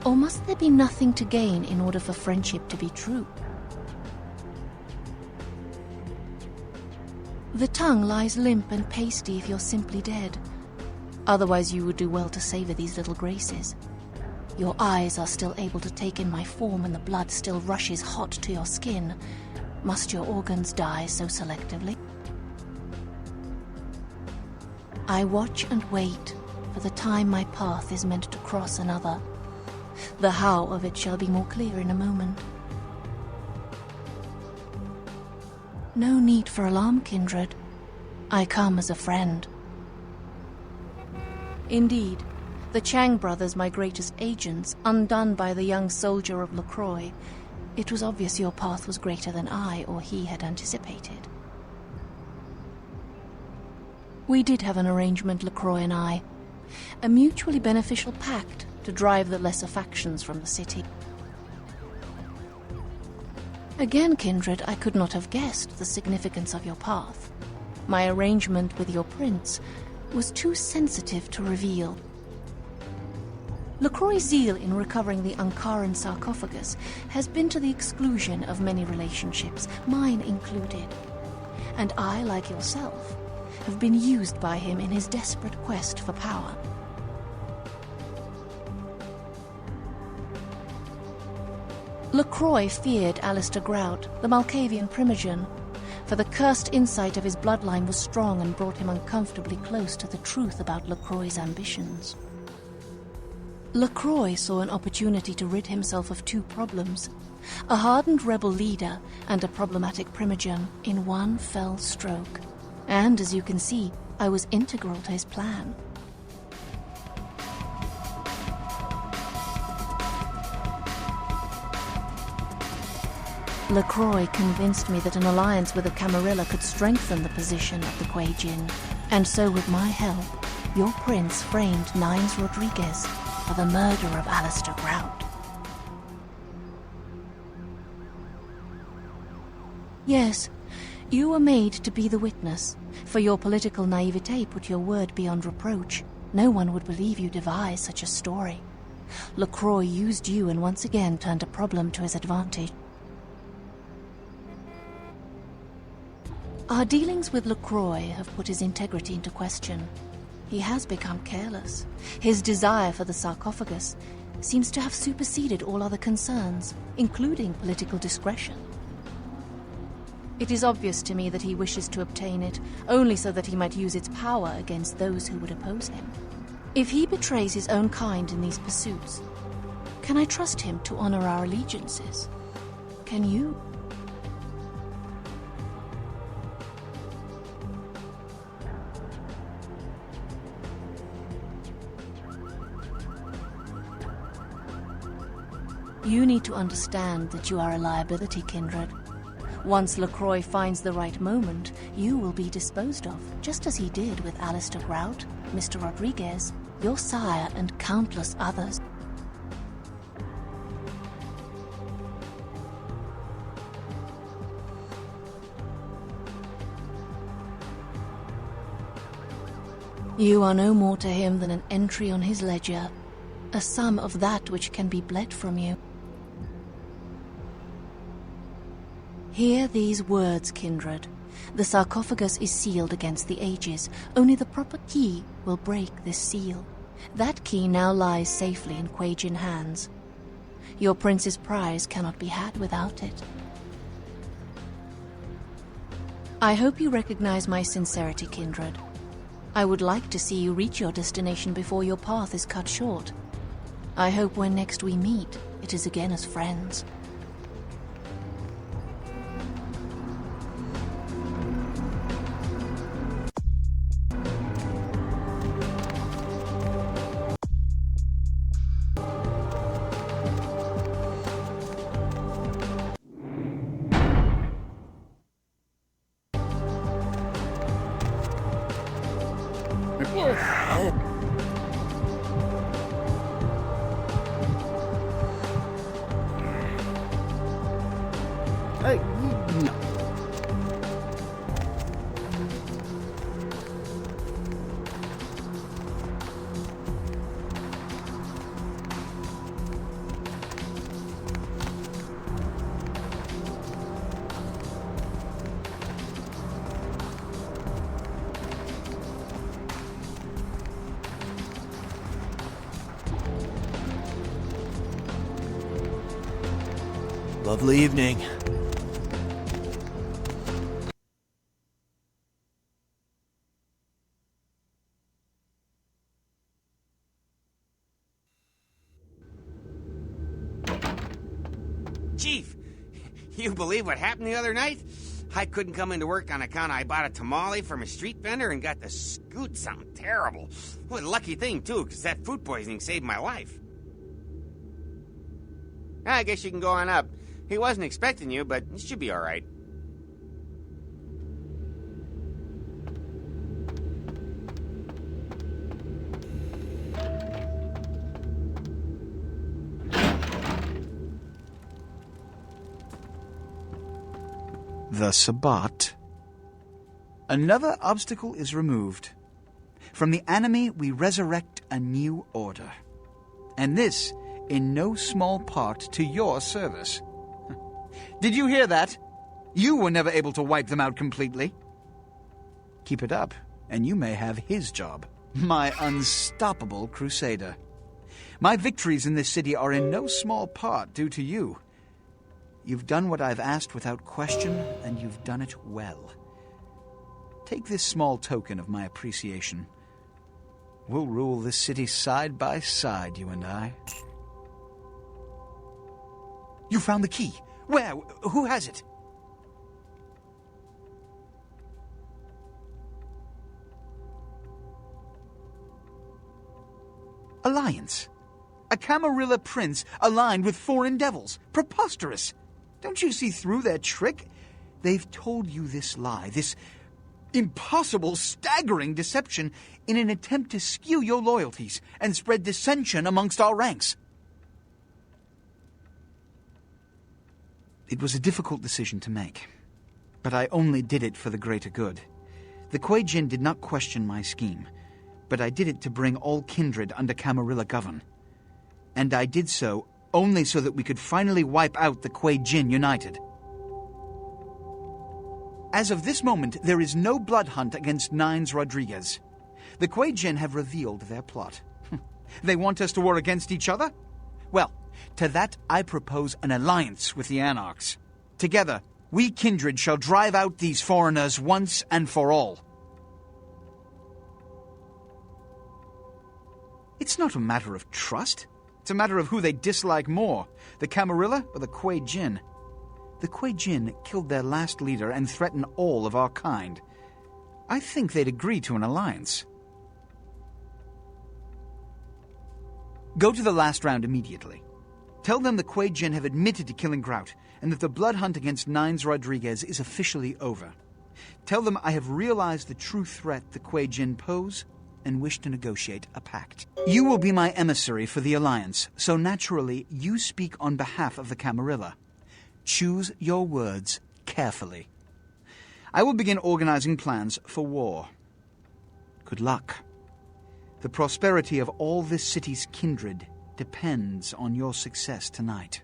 Or must there be nothing to gain in order for friendship to be true? The tongue lies limp and pasty if you're simply dead. Otherwise you would do well to savor these little graces. Your eyes are still able to take in my form and the blood still rushes hot to your skin. Must your organs die so selectively? I watch and wait for the time my path is meant to cross another. The how of it shall be more clear in a moment. No need for alarm, kindred. I come as a friend. Indeed, the Chang brothers, my greatest agents, undone by the young soldier of LaCroix, it was obvious your path was greater than I or he had anticipated. We did have an arrangement, LaCroix and I, a mutually beneficial pact to drive the lesser factions from the city. Again, Kindred, I could not have guessed the significance of your path. My arrangement with your prince was too sensitive to reveal. LaCroix's zeal in recovering the Ankaran sarcophagus has been to the exclusion of many relationships, mine included. And I, like yourself, have been used by him in his desperate quest for power. LaCroix feared Alistair Grout, the Malkavian Primogen, for the cursed insight of his bloodline was strong and brought him uncomfortably close to the truth about LaCroix's ambitions. LaCroix saw an opportunity to rid himself of two problems, a hardened rebel leader and a problematic Primogen, in one fell stroke. And, as you can see, I was integral to his plan. LaCroix convinced me that an alliance with the Camarilla could strengthen the position of the Quajin, and so with my help, your prince framed Nines Rodriguez for the murder of Alistair Grout. Yes, you were made to be the witness, for your political naivete put your word beyond reproach. No one would believe you devised such a story. LaCroix used you and once again turned a problem to his advantage. Our dealings with LaCroix have put his integrity into question. He has become careless. His desire for the sarcophagus seems to have superseded all other concerns, including political discretion. It is obvious to me that he wishes to obtain it only so that he might use its power against those who would oppose him. If he betrays his own kind in these pursuits, can I trust him to honor our allegiances? Can you? You need to understand that you are a liability, Kindred. Once LaCroix finds the right moment, you will be disposed of, just as he did with Alistair Grout, Mr. Rodriguez, your sire, and countless others. You are no more to him than an entry on his ledger, a sum of that which can be bled from you. Hear these words, Kindred. The sarcophagus is sealed against the ages. Only the proper key will break this seal. That key now lies safely in Quajin hands. Your prince's prize cannot be had without it. I hope you recognize my sincerity, Kindred. I would like to see you reach your destination before your path is cut short. I hope when next we meet, it is again as friends. Hey, no. Lovely evening. Chief, you believe what happened the other night? I couldn't come into work on account I bought a tamale from a street vendor and got to scoot something terrible. What a lucky thing, too, because that food poisoning saved my life. I guess you can go on up. He wasn't expecting you, but it should be all right. the Sabbat. Another obstacle is removed. From the enemy we resurrect a new order. And this in no small part to your service. Did you hear that? You were never able to wipe them out completely. Keep it up, and you may have his job. My unstoppable crusader. My victories in this city are in no small part due to you. You've done what I've asked without question, and you've done it well. Take this small token of my appreciation. We'll rule this city side by side, you and I. You found the key. Where? Who has it? Alliance. A Camarilla prince aligned with foreign devils. Preposterous. Don't you see through their trick? They've told you this lie, this impossible, staggering deception in an attempt to skew your loyalties and spread dissension amongst our ranks. It was a difficult decision to make, but I only did it for the greater good. The Kuei Jin did not question my scheme, but I did it to bring all kindred under Camarilla govern. And I did so only so that we could finally wipe out the Kuei Jin united. As of this moment, there is no blood hunt against Nines Rodriguez. The Kuei Jin have revealed their plot. They want us to war against each other? Well, to that I propose an alliance with the Anarchs. Together, we kindred shall drive out these foreigners once and for all. It's not a matter of trust. It's a matter of who they dislike more, the Camarilla or the Kuei Jin. The Kuei Jin killed their last leader and threatened all of our kind. I think they'd agree to an alliance. Go to the last round immediately. Tell them the Kuei Jin have admitted to killing Grout, and that the blood hunt against Nines Rodriguez is officially over. Tell them I have realized the true threat the Kuei Jin pose, and wish to negotiate a pact. You will be my emissary for the alliance, so naturally you speak on behalf of the Camarilla. Choose your words carefully. I will begin organizing plans for war. Good luck. The prosperity of all this city's kindred depends on your success tonight.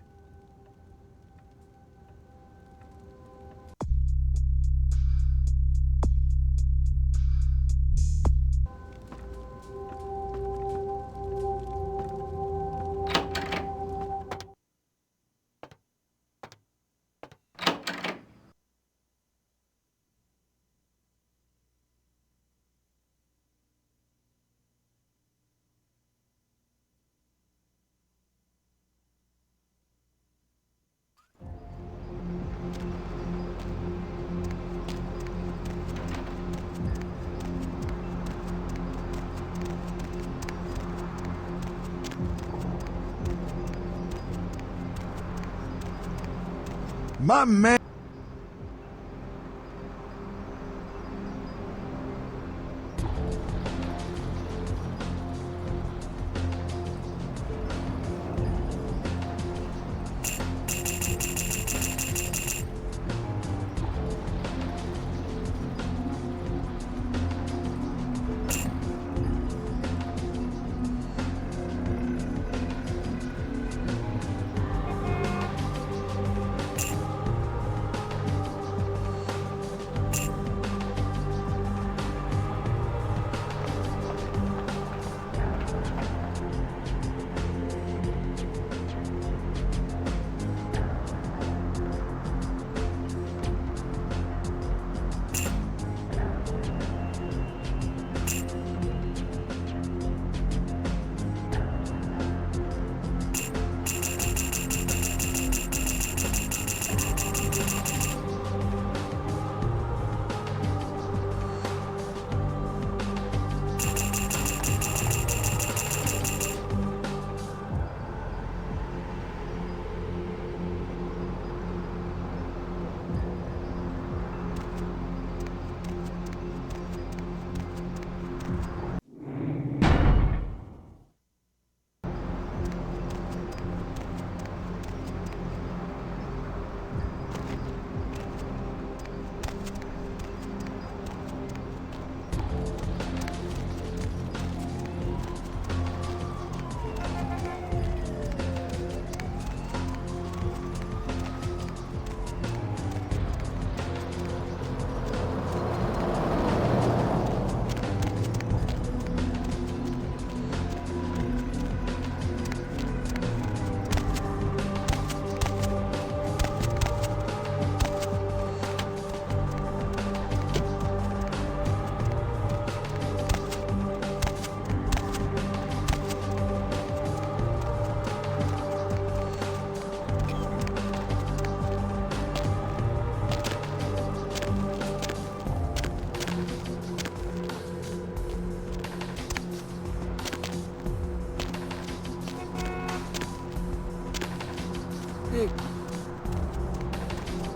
My man.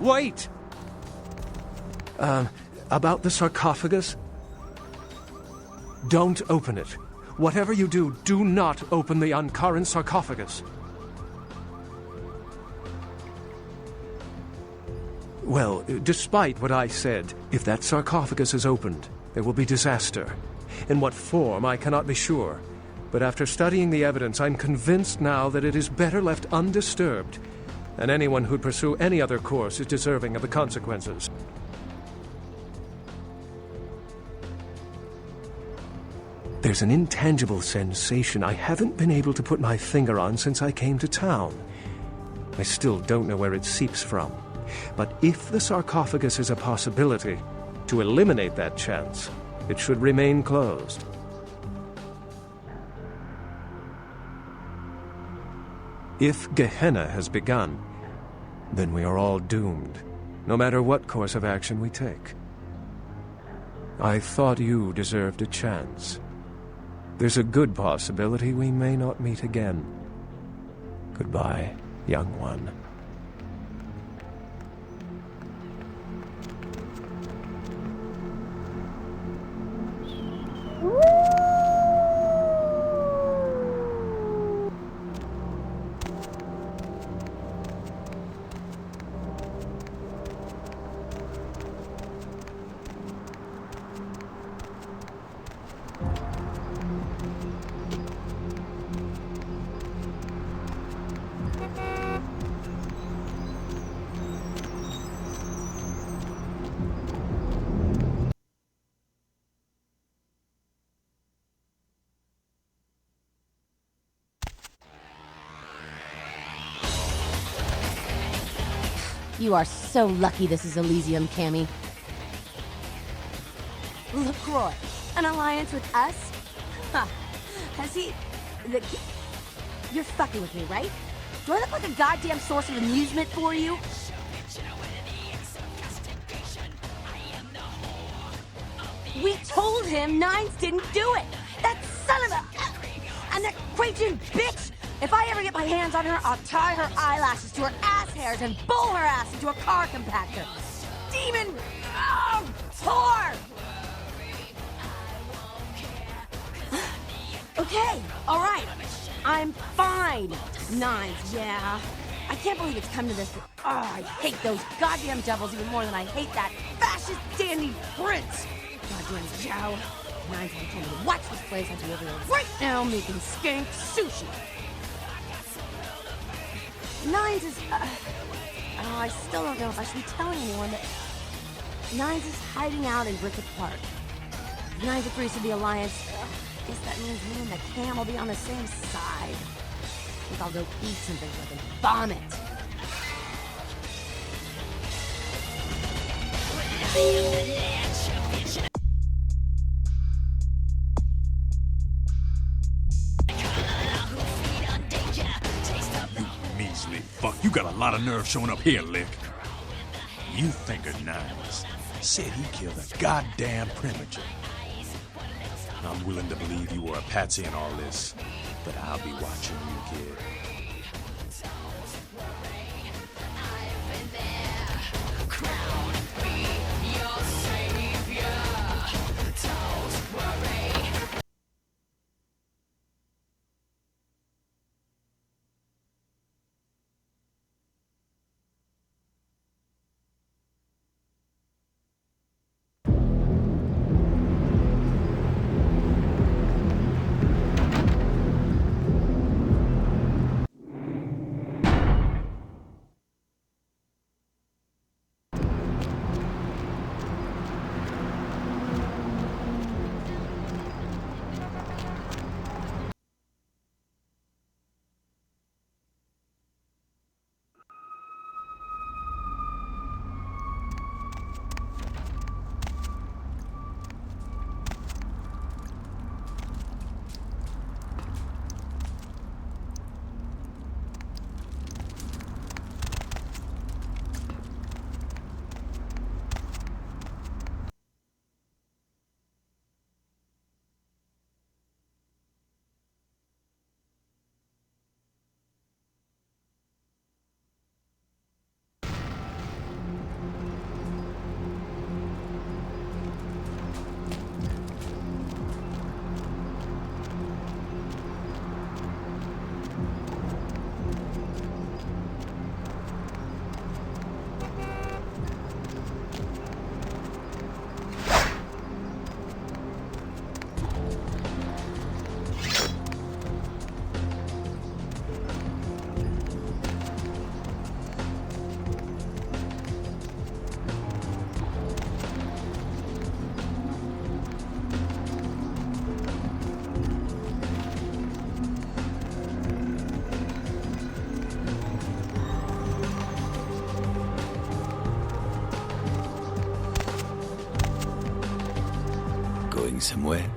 Wait! About the sarcophagus? Don't open it. Whatever you do, do not open the Ankaran sarcophagus. Well, despite what I said, if that sarcophagus is opened, there will be disaster. In what form, I cannot be sure. But after studying the evidence, I'm convinced now that it is better left undisturbed, and anyone who'd pursue any other course is deserving of the consequences. There's an intangible sensation I haven't been able to put my finger on since I came to town. I still don't know where it seeps from. But if the sarcophagus is a possibility, to eliminate that chance, it should remain closed. If Gehenna has begun, then we are all doomed, no matter what course of action we take. I thought you deserved a chance. There's a good possibility we may not meet again. Goodbye, young one. You are so lucky this is Elysium, Cammy. LaCroix, an alliance with us? Huh. Has he... You're fucking with me, right? Do I look like a goddamn source of amusement for you? We told him Nines didn't do it! That son of a... And that Quajan bitch! If I ever get my hands on her, I'll tie her eyelashes to her ass hairs and bowl her ass into a car compactor. Demon... Oh, whore! Okay, alright. I'm fine. Nines, yeah. I can't believe it's come to this. Oh, I hate those goddamn devils even more than I hate that fascist dandy prince. Goddamn Joe. Nines have told me to watch this place. I'll be over there right now making skank sushi. Nines is, oh, I still don't know if I should be telling anyone that Nines is hiding out in Bricket Park. If Nines agrees to the alliance, I guess that means me and the Cam will be on the same side. I think I'll go eat something so I can vomit. Measly fuck, you got a lot of nerve showing up here, Lick. You think of Nines. Said he killed a goddamn premature. I'm willing to believe you were a patsy in all this, but I'll be watching you, kid. Going somewhere?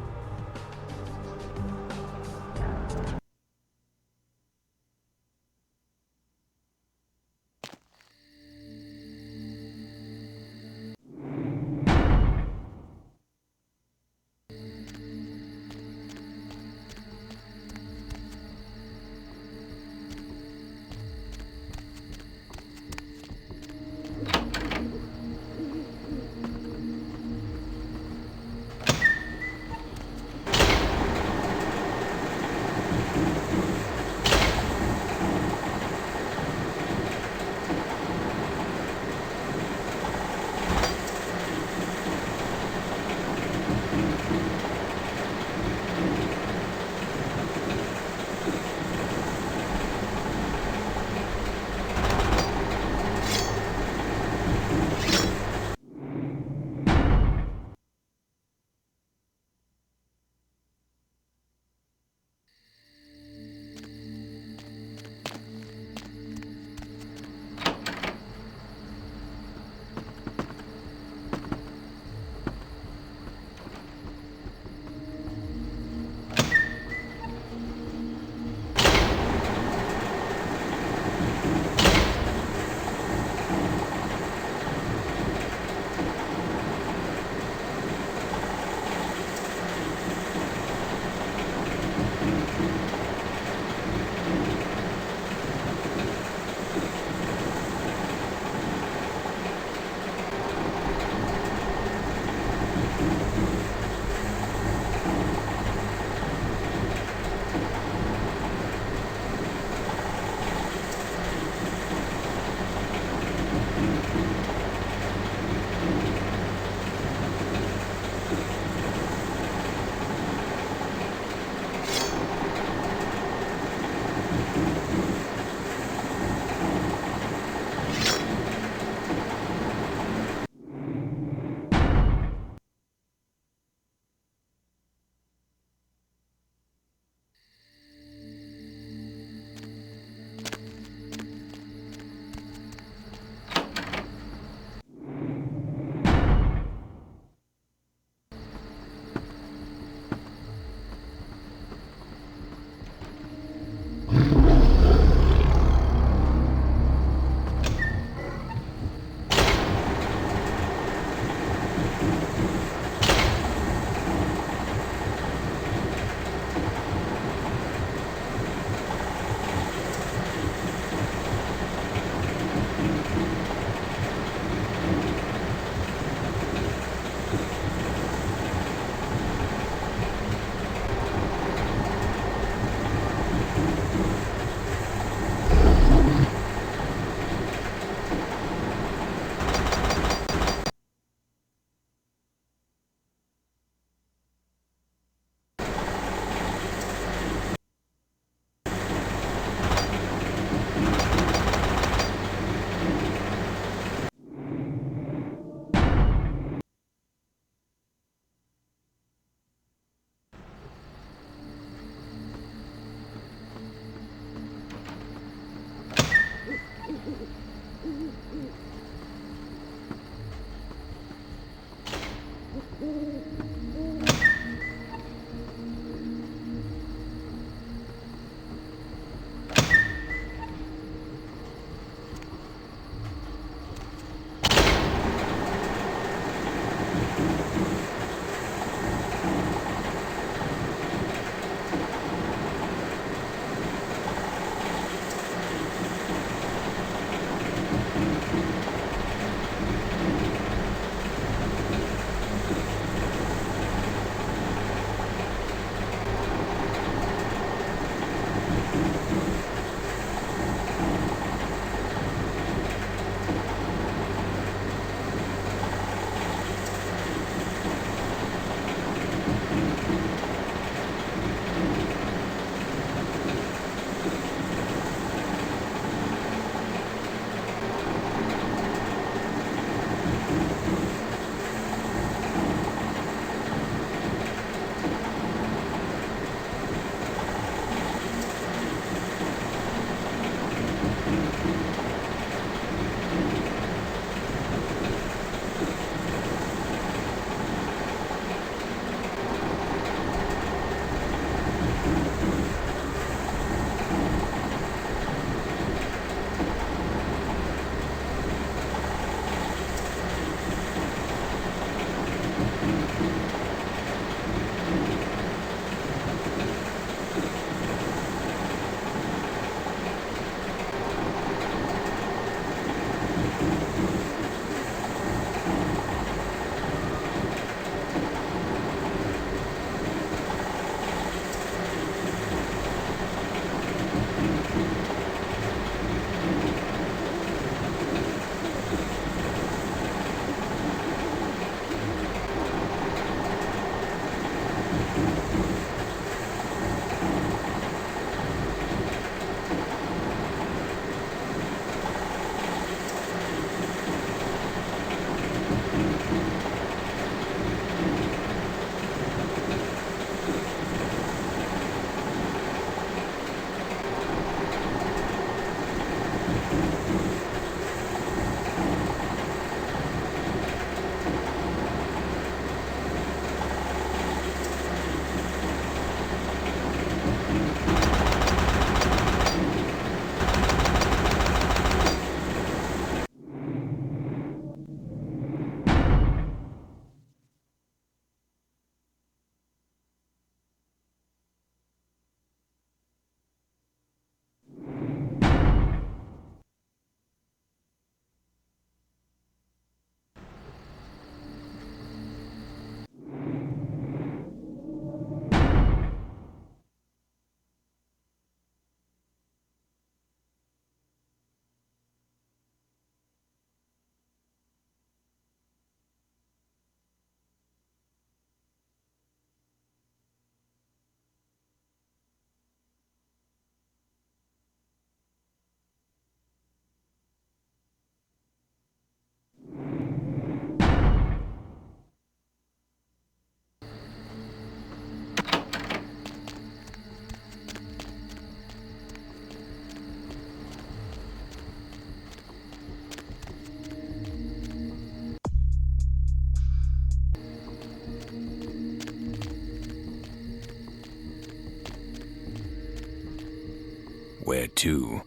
Where to?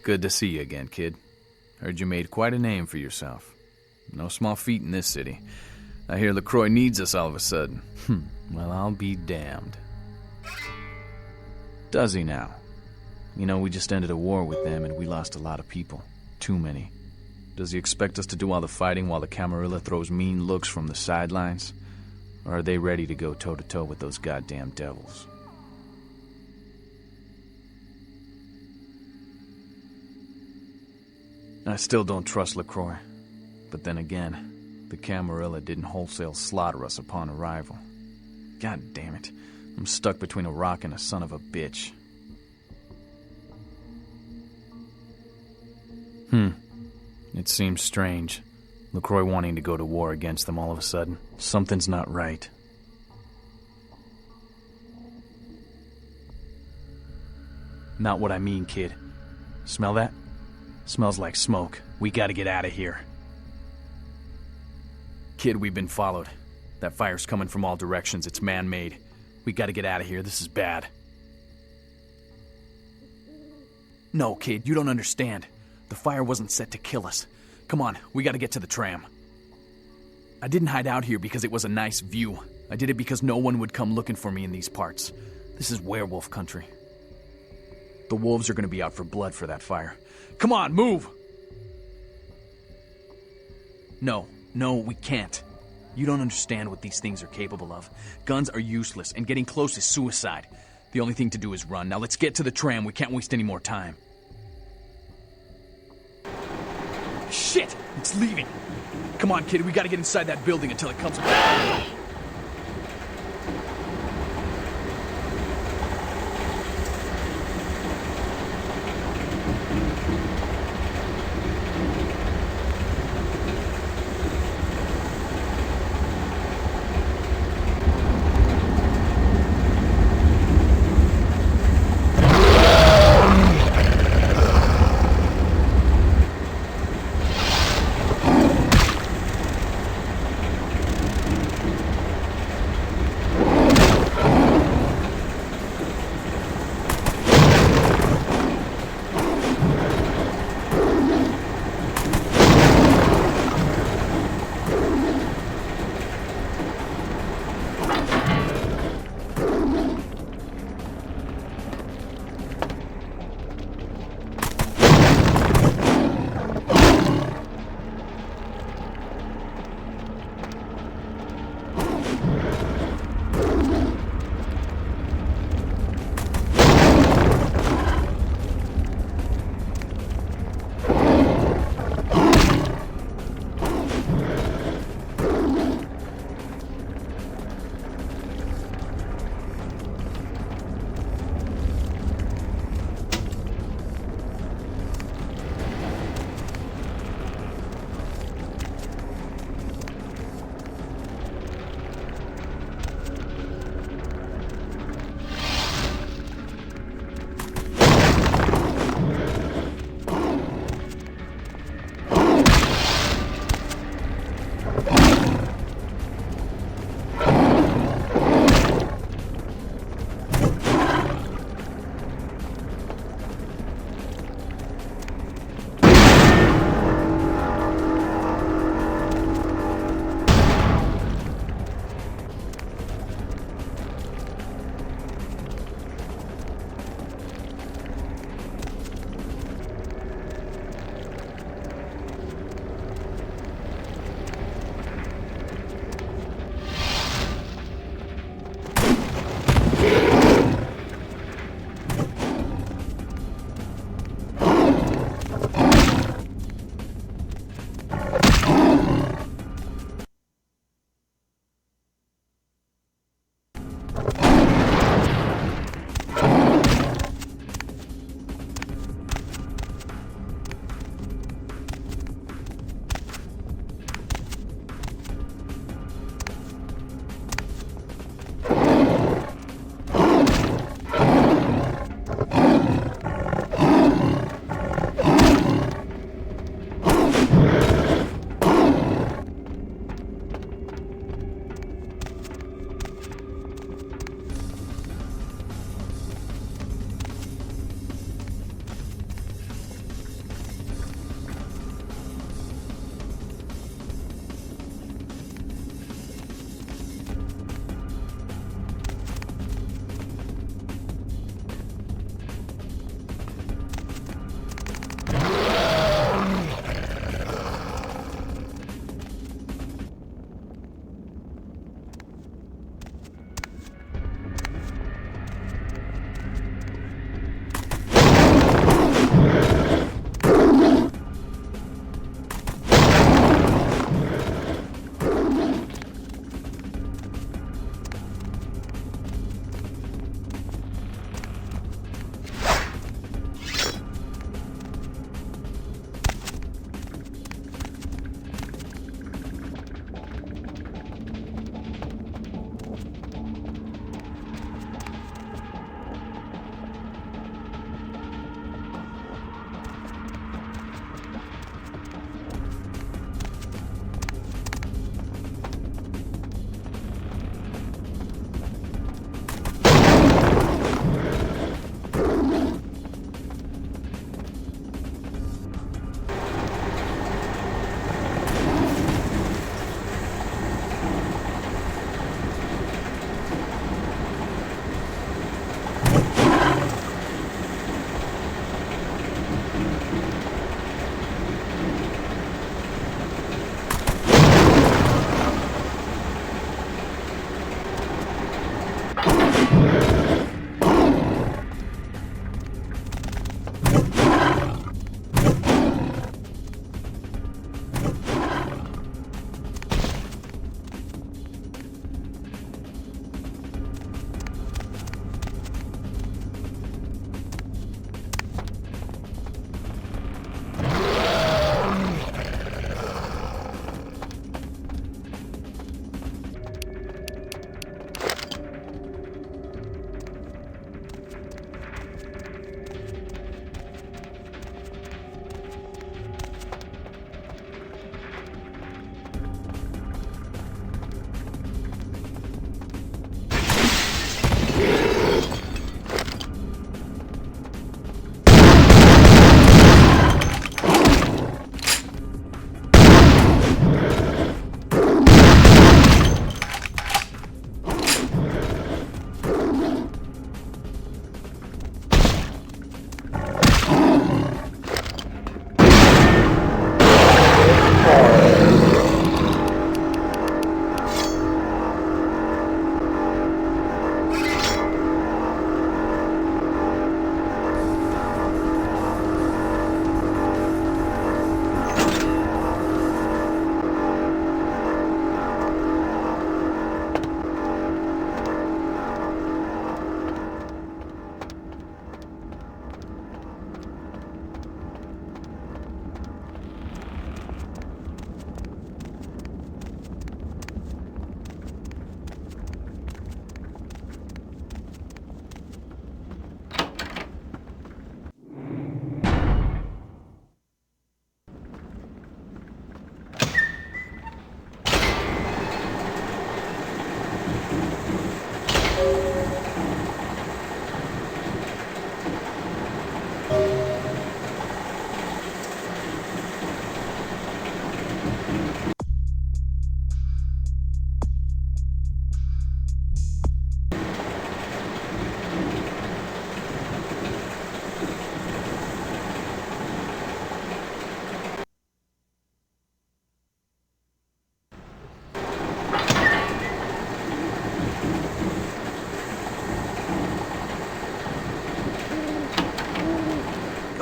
Good to see you again, kid. Heard you made quite a name for yourself. No small feat in this city. I hear LaCroix needs us all of a sudden. Well, I'll be damned. Does he now? You know, we just ended a war with them and we lost a lot of people. Too many. Does he expect us to do all the fighting while the Camarilla throws mean looks from the sidelines? Or are they ready to go toe-to-toe with those goddamn devils? I still don't trust LaCroix. But then again, the Camarilla didn't wholesale slaughter us upon arrival. God damn it. I'm stuck between a rock and a son of a bitch. It seems strange. LaCroix wanting to go to war against them all of a sudden. Something's not right. Not what I mean, kid. Smell that? Smells like smoke. We gotta get out of here. Kid, we've been followed. That fire's coming from all directions. It's man-made. We gotta get out of here. This is bad. No, kid, you don't understand. The fire wasn't set to kill us. Come on, we gotta get to the tram. I didn't hide out here because it was a nice view. I did it because no one would come looking for me in these parts. This is werewolf country. The wolves are gonna be out for blood for that fire. Come on, move! No, we can't. You don't understand what these things are capable of. Guns are useless, and getting close is suicide. The only thing to do is run. Now let's get to the tram. We can't waste any more time. Shit! It's leaving! Come on, kid. We gotta get inside that building until it comes back.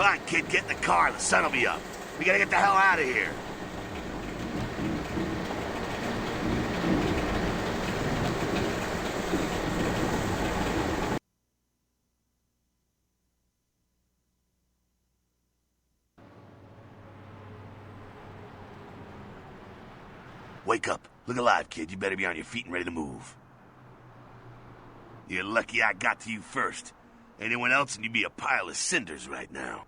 Come on, kid, get in the car. The sun will be up. We gotta get the hell out of here. Wake up. Look alive, kid. You better be on your feet and ready to move. You're lucky I got to you first. Anyone else and you'd be a pile of cinders right now.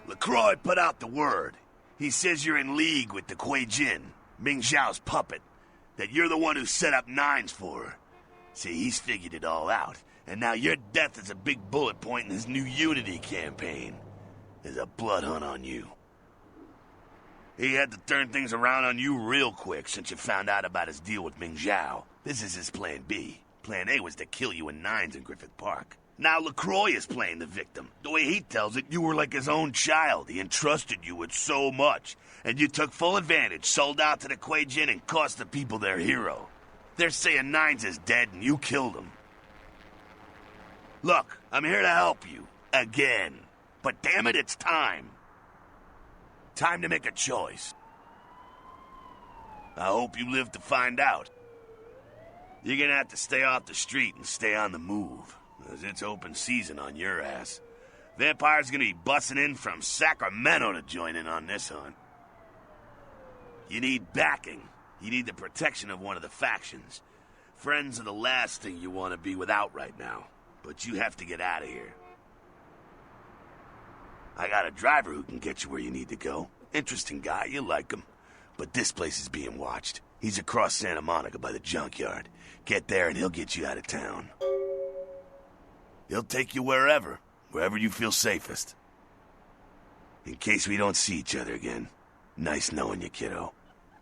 LaCroix put out the word. He says you're in league with the Kuei Jin, Ming Zhao's puppet. That you're the one who set up Nines for her. See, he's figured it all out. And now your death is a big bullet point in his new Unity campaign. There's a blood hunt on you. He had to turn things around on you real quick since you found out about his deal with Ming Zhao. This is his plan B. Plan A was to kill you in Nines in Griffith Park. Now LaCroix is playing the victim. The way he tells it, you were like his own child. He entrusted you with so much. And you took full advantage, sold out to the Kuei Jin, and cost the people their hero. They're saying Nines is dead and you killed him. Look, I'm here to help you. Again. But damn it, it's time. Time to make a choice. I hope you live to find out. You're gonna have to stay off the street and stay on the move, because it's open season on your ass. Vampires gonna be busting in from Sacramento to join in on this hunt. You need backing. You need the protection of one of the factions. Friends are the last thing you want to be without right now, but you have to get out of here. I got a driver who can get you where you need to go. Interesting guy, you like him. But this place is being watched. He's across Santa Monica by the junkyard. Get there and he'll get you out of town. He'll take you wherever you feel safest. In case we don't see each other again, nice knowing you, kiddo.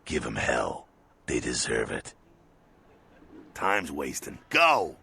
Give them hell. They deserve it. Time's wasting. Go!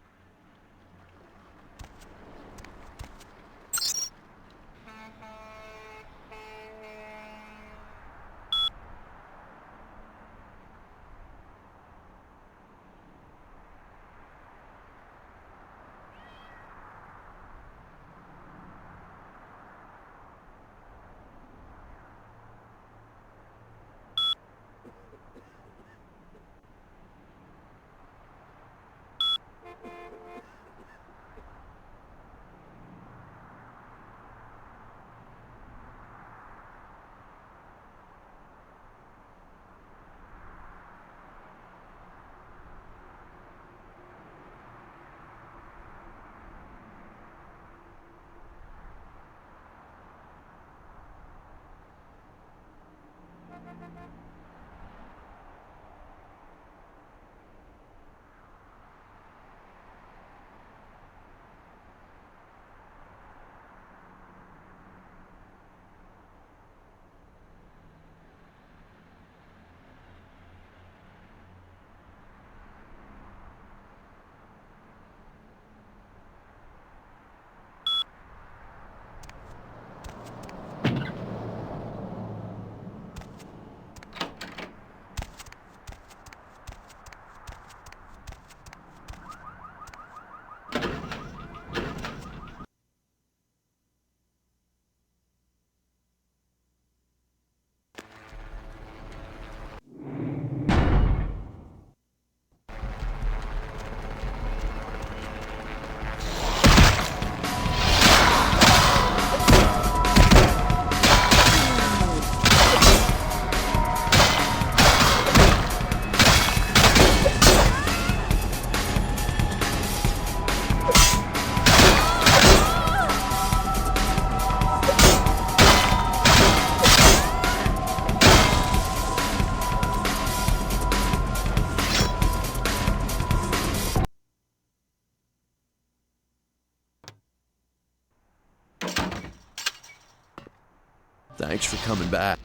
Thanks for coming back.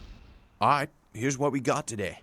All right, here's what we got today.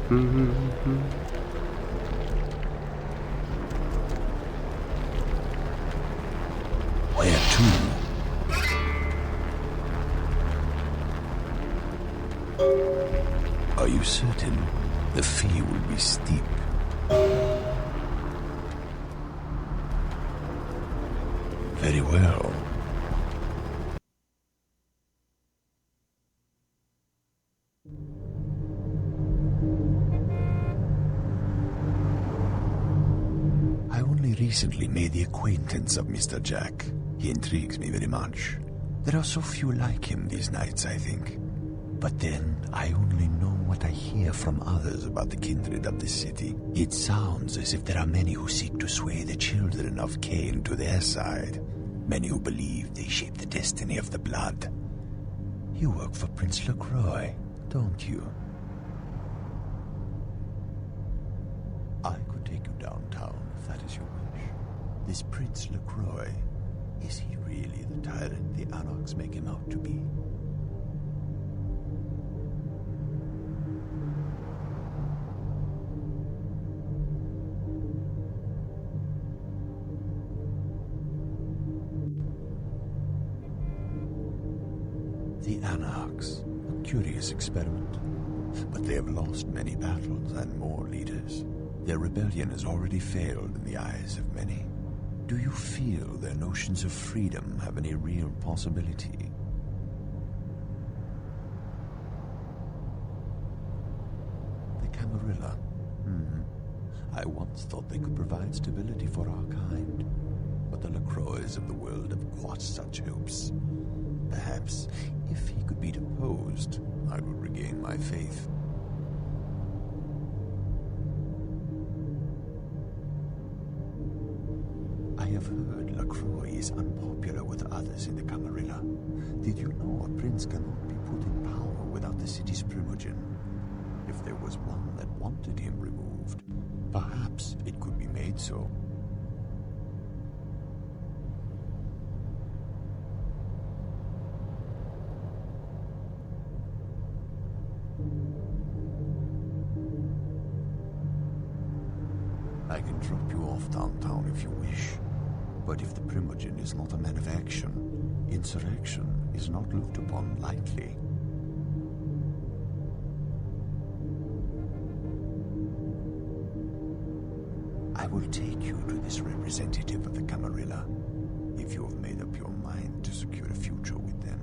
Where to? Are you certain? The fee will be steep. Very well. I only recently made the acquaintance of Mr. Jack. He intrigues me very much. There are so few like him these nights, I think. But then, I only know what I hear from others about the kindred of this city. It sounds as if there are many who seek to sway the children of Cain to their side. Many who believe they shape the destiny of the blood. You work for Prince LaCroix, don't you? I could take you downtown if that is your wish. This Prince LaCroix, is he really the tyrant the Anarchs make him out to be? The Anarchs, a curious experiment. But they have lost many battles and more leaders. Their rebellion has already failed in the eyes of many. Do you feel their notions of freedom have any real possibility? The Camarilla. I once thought they could provide stability for our kind. But the LaCroix of the world have quashed such hopes. Perhaps, if he could be deposed, I would regain my faith. I have heard LaCroix is unpopular with others in the Camarilla. Did you know a prince cannot be put in power without the city's primogen? If there was one that wanted him removed, perhaps it could be made so. I can drop you off downtown if you wish. But if the Primogen is not a man of action, insurrection is not looked upon lightly. I will take you to this representative of the Camarilla, if you have made up your mind to secure a future with them.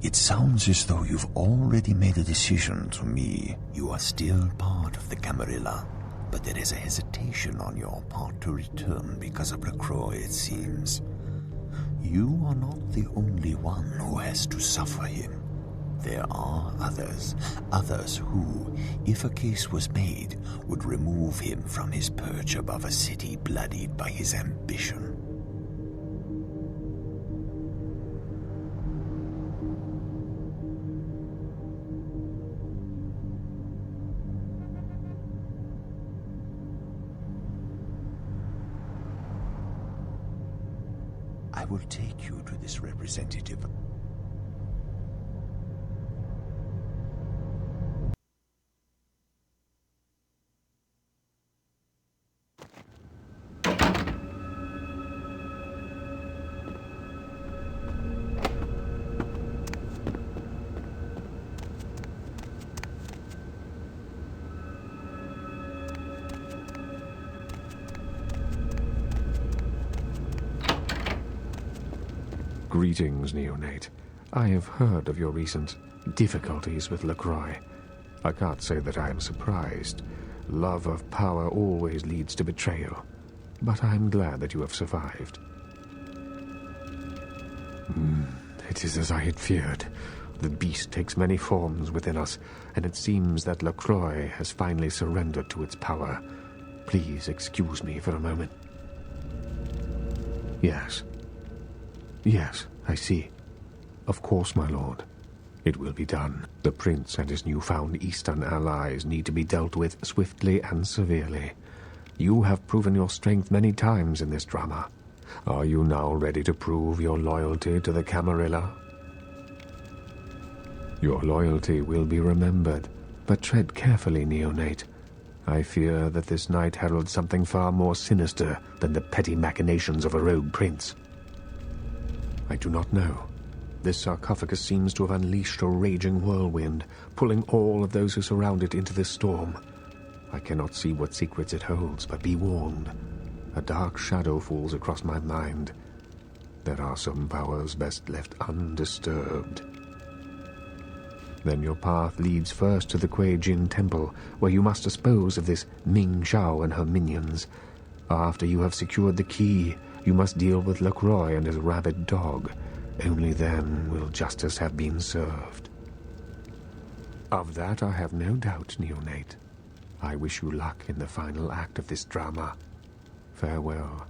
It sounds as though you've already made a decision to me. You are still part of the Camarilla, but there is a hesitation on your part to return because of LaCroix, it seems. You are not the only one who has to suffer him. There are others who, if a case was made, would remove him from his perch above a city bloodied by his ambition. I will take you to this representative. Greetings, neonate. I have heard of your recent difficulties with LaCroix. I can't say that I am surprised. Love of power always leads to betrayal. But I'm glad that you have survived. It is as I had feared. The beast takes many forms within us, and it seems that LaCroix has finally surrendered to its power. Please excuse me for a moment. Yes, I see. Of course, my lord. It will be done. The prince and his newfound eastern allies need to be dealt with swiftly and severely. You have proven your strength many times in this drama. Are you now ready to prove your loyalty to the Camarilla? Your loyalty will be remembered, but tread carefully, neonate. I fear that this night heralds something far more sinister than the petty machinations of a rogue prince. I do not know. This sarcophagus seems to have unleashed a raging whirlwind, pulling all of those who surround it into this storm. I cannot see what secrets it holds, but be warned. A dark shadow falls across my mind. There are some powers best left undisturbed. Then your path leads first to the Kuei Jin Temple, where you must dispose of this Ming Xiao and her minions. After you have secured the key, you must deal with LaCroix and his rabid dog. Only then will justice have been served. Of that I have no doubt, neonate. I wish you luck in the final act of this drama. Farewell.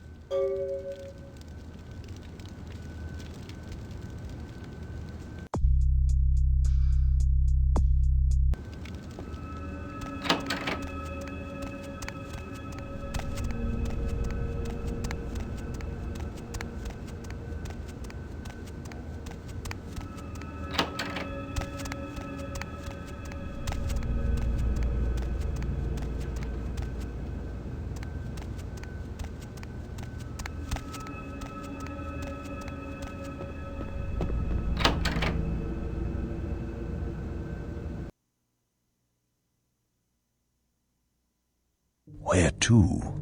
Where to?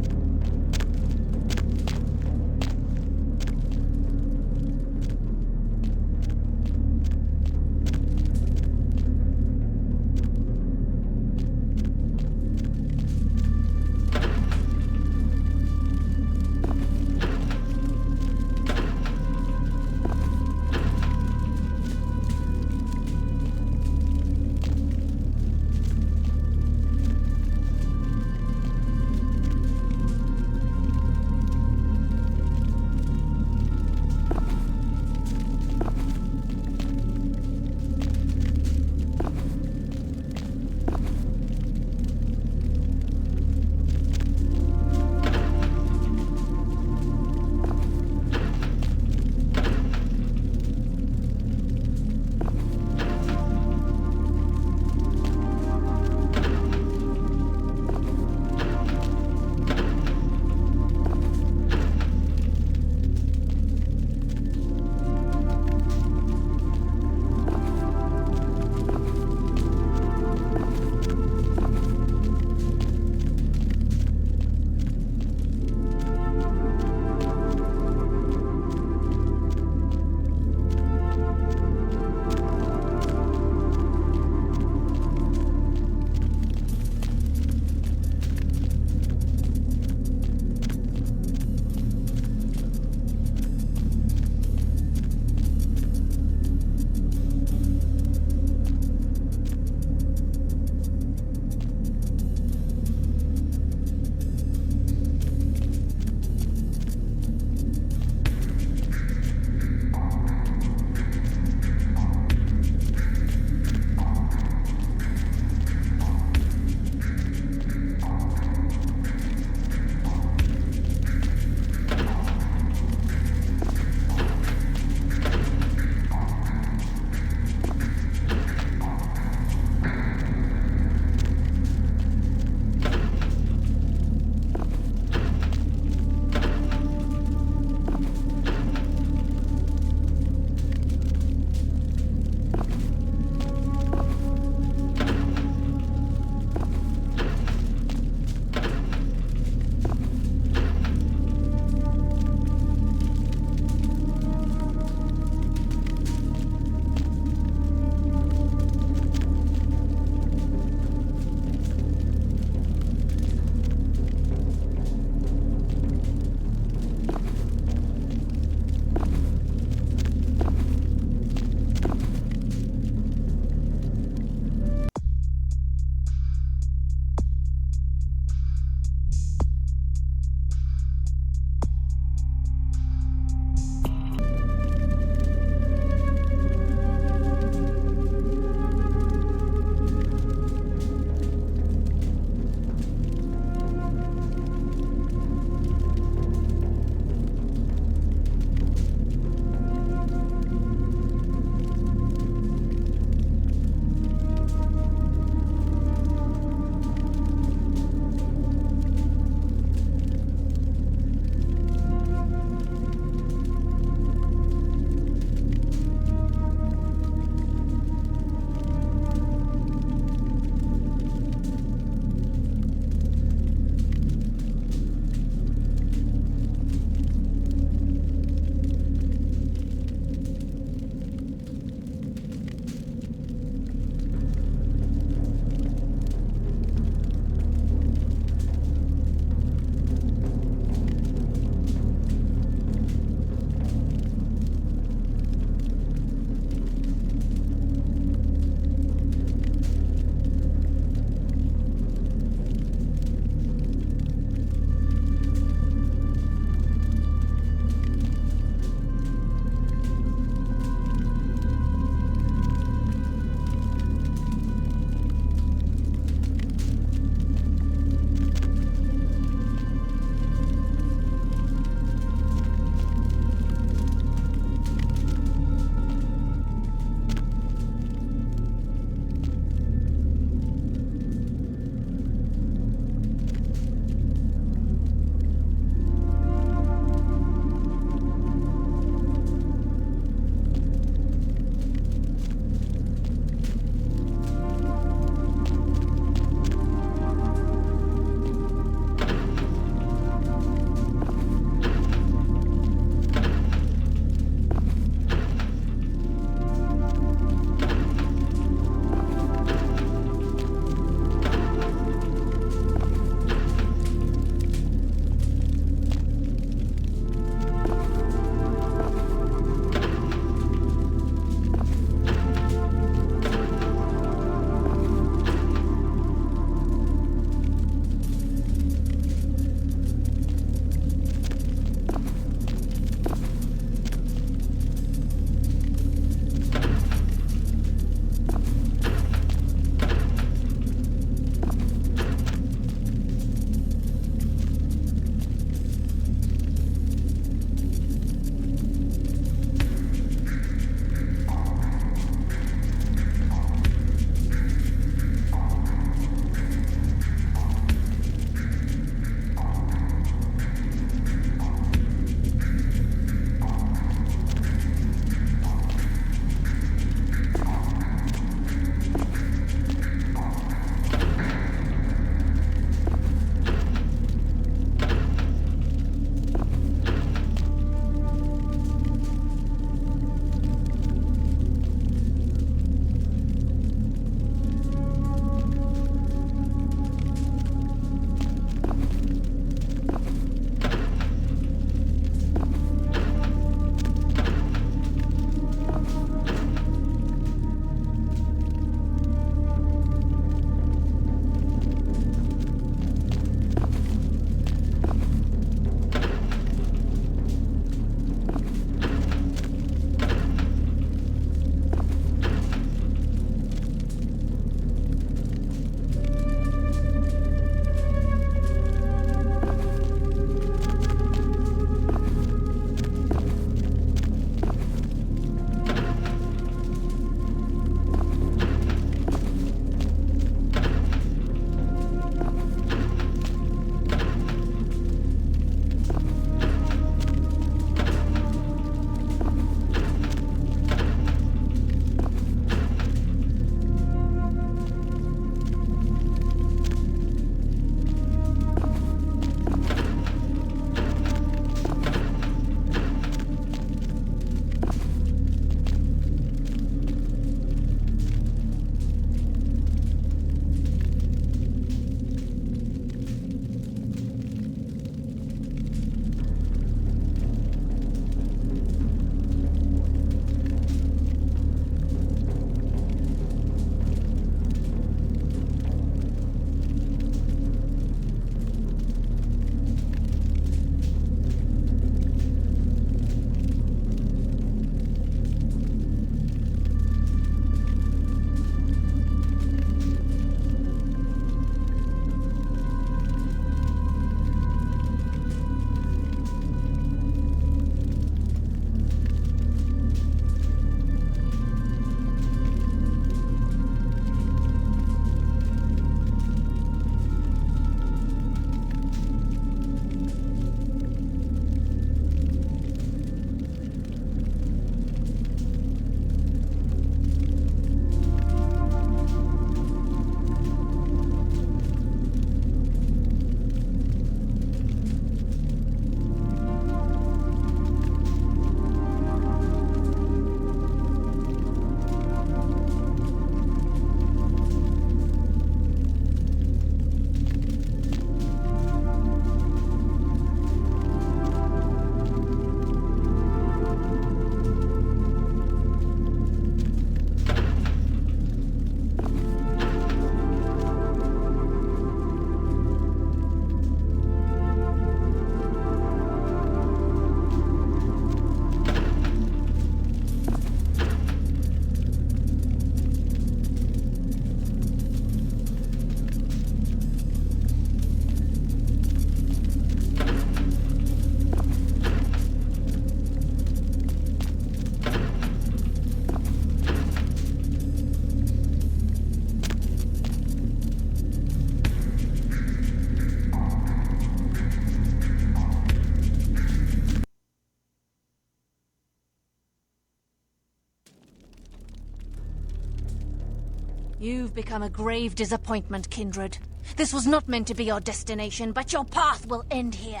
You've become a grave disappointment, Kindred. This was not meant to be your destination, but your path will end here.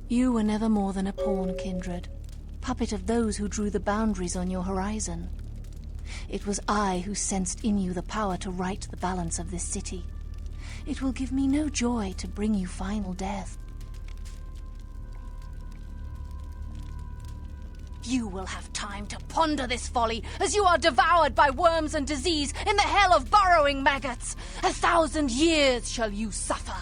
You were never more than a pawn, Kindred. Puppet of those who drew the boundaries on your horizon. It was I who sensed in you the power to right the balance of this city. It will give me no joy to bring you final death. You will have time to ponder this folly as you are devoured by worms and disease in the hell of burrowing maggots. 1,000 years shall you suffer.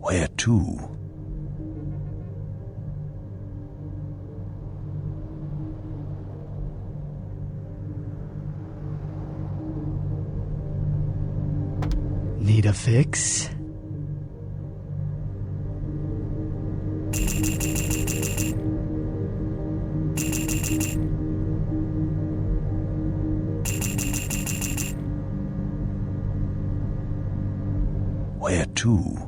Where to? Need a fix? Where to?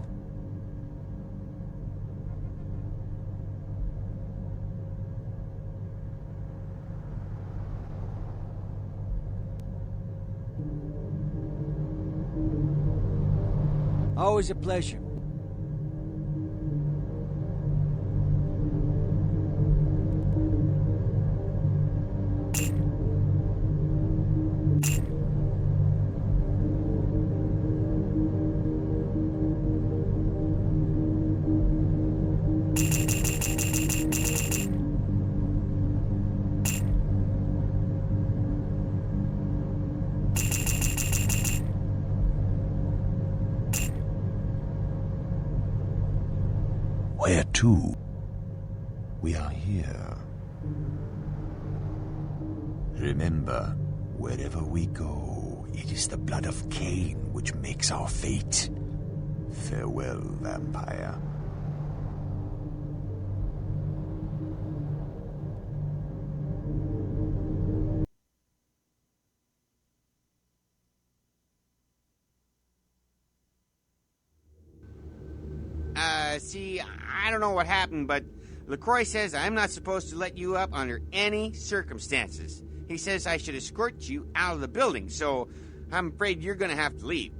Always a pleasure. Where to? We are here. Remember, wherever we go, it is the blood of Cain which makes our fate. Farewell, vampire. See, I don't know what happened, but LaCroix says I'm not supposed to let you up under any circumstances. He says I should escort you out of the building, so I'm afraid you're gonna have to leave.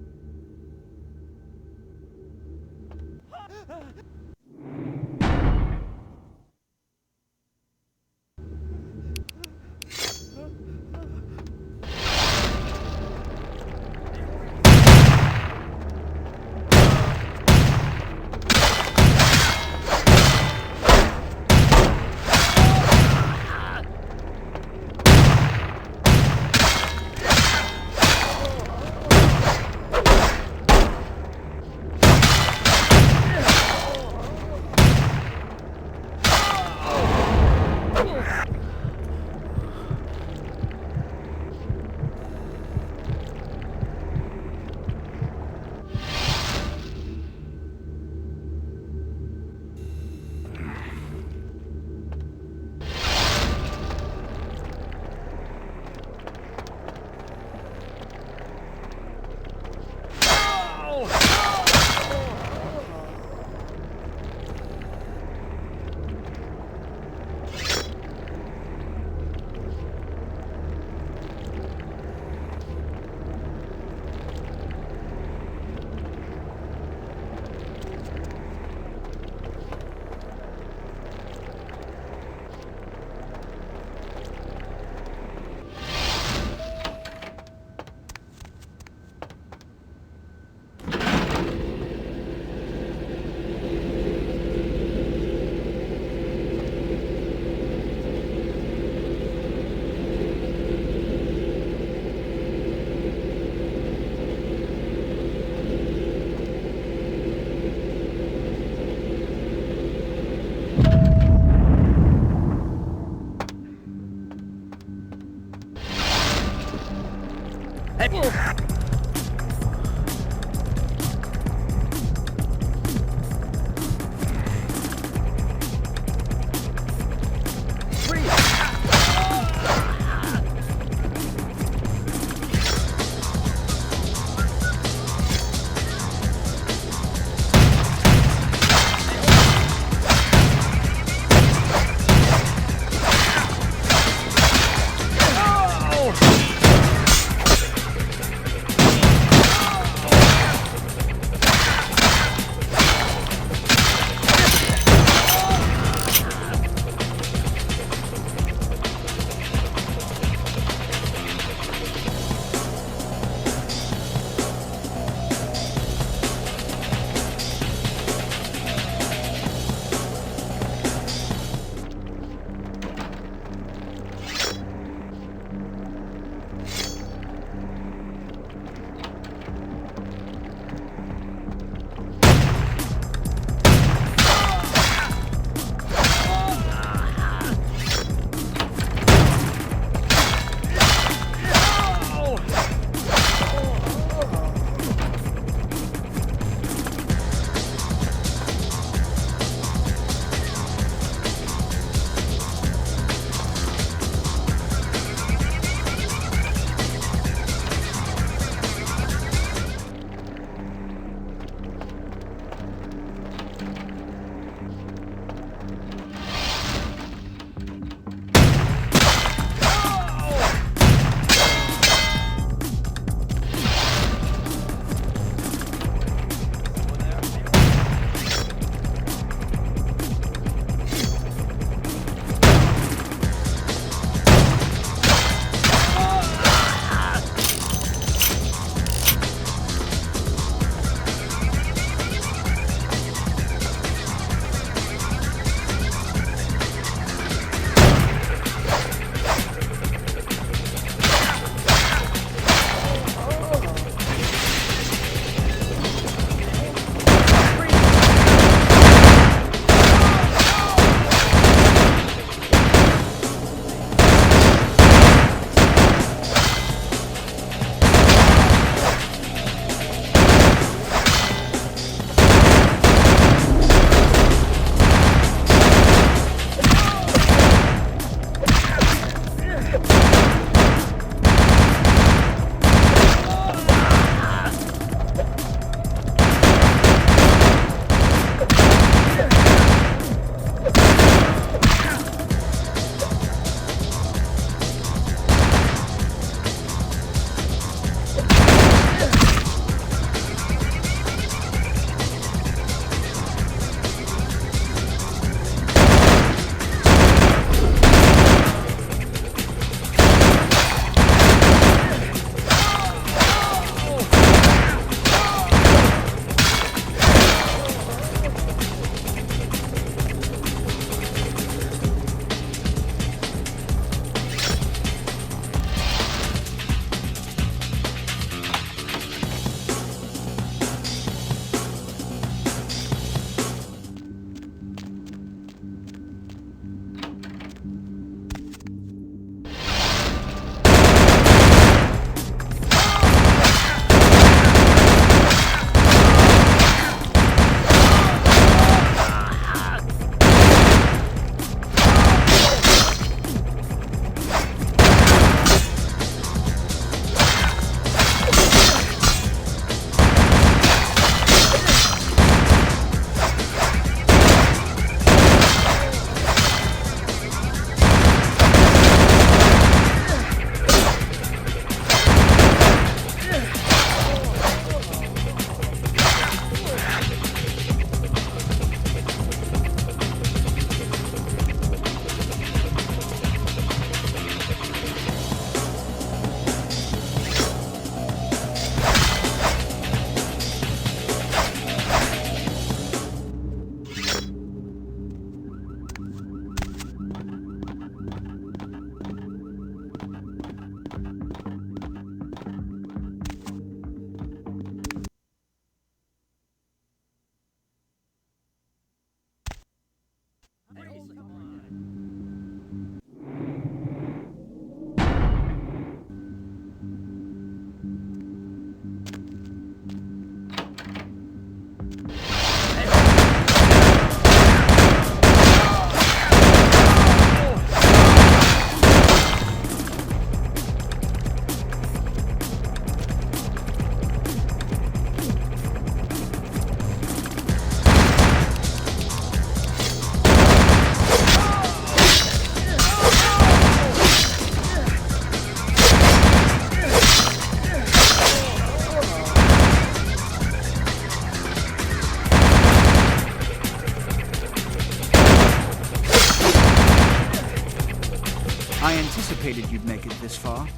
anticipated you'd make it this far.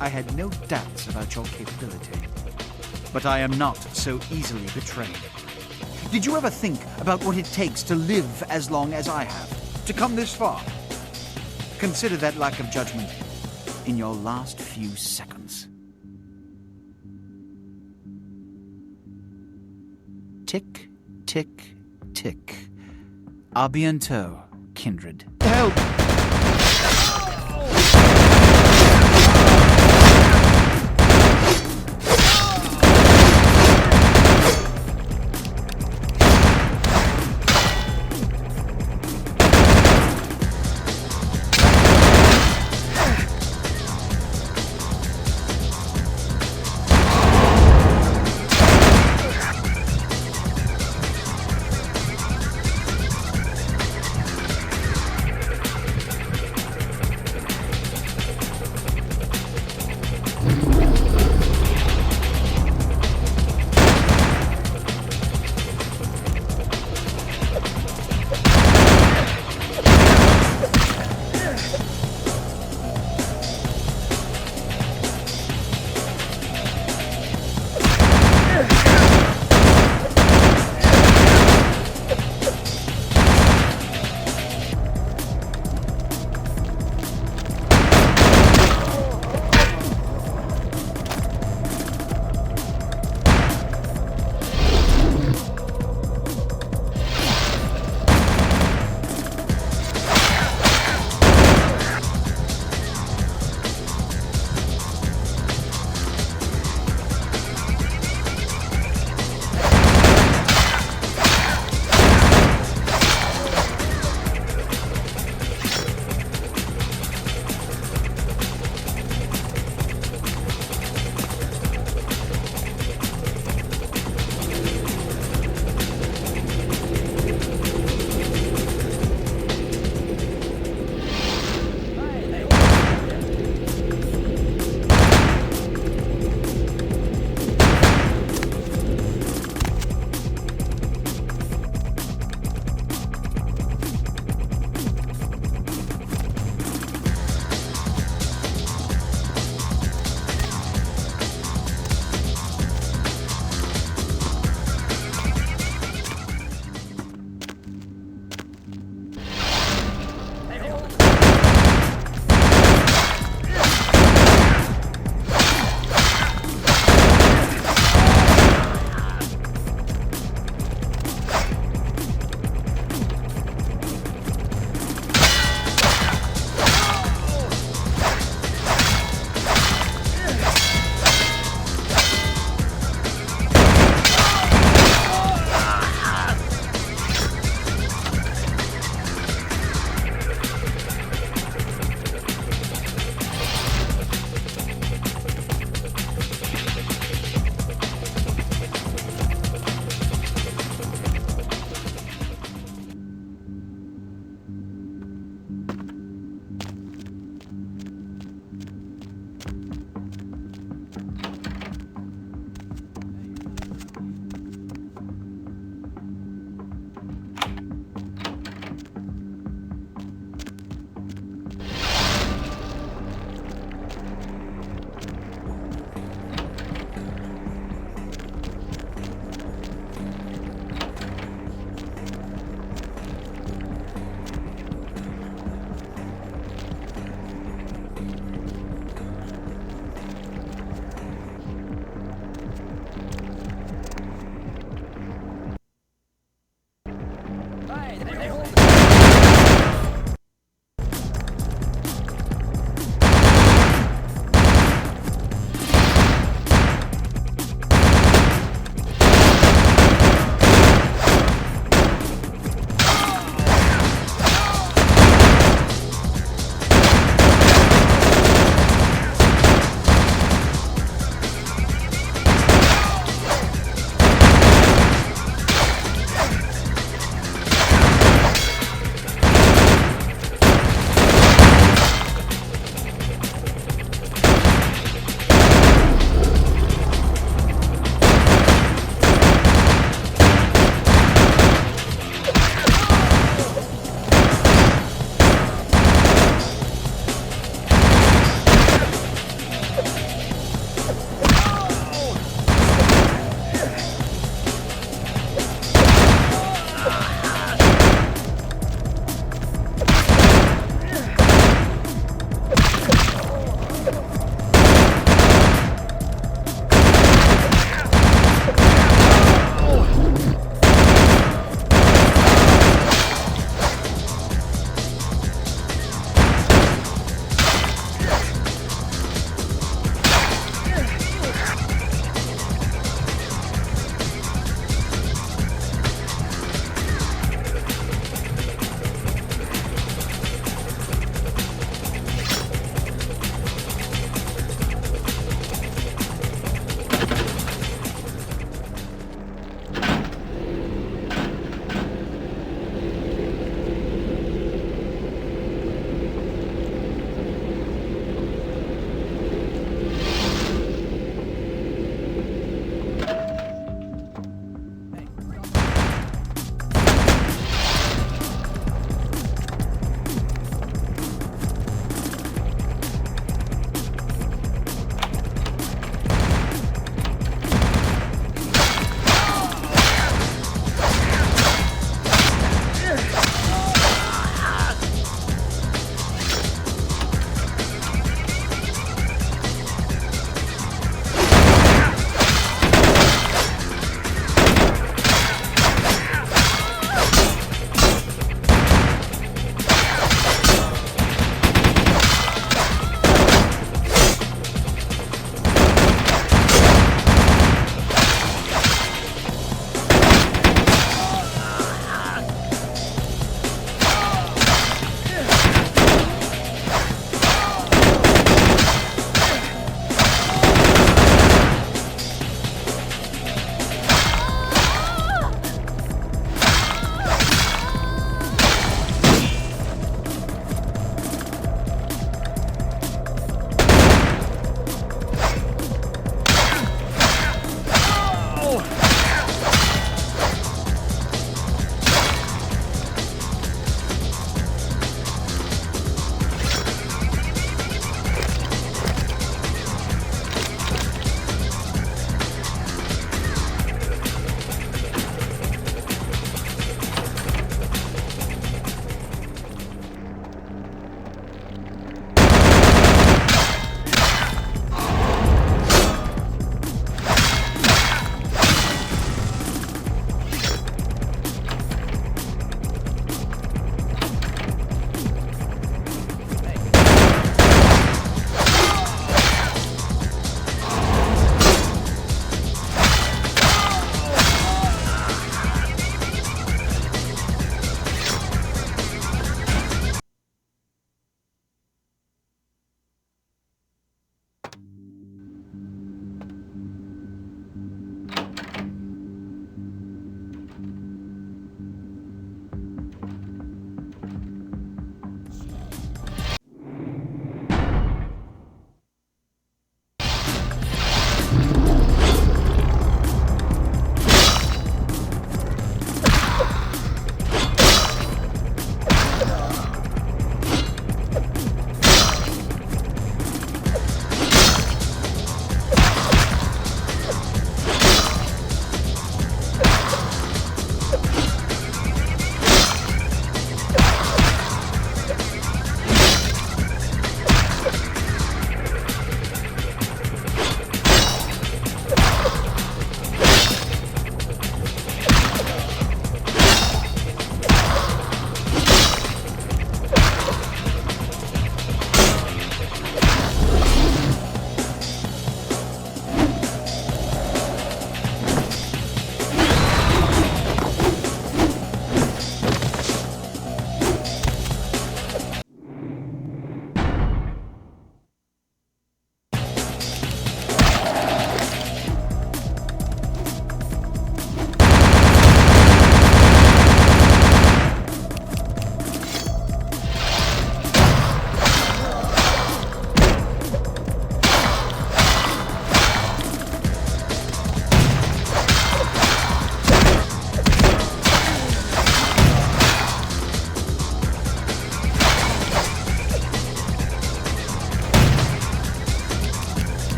I had no doubts about your capability. But I am not so easily betrayed. Did you ever think about what it takes to live as long as I have? To come this far? Consider that lack of judgment in your last few seconds. Tick, tick, tick. A bientôt, kindred. Help!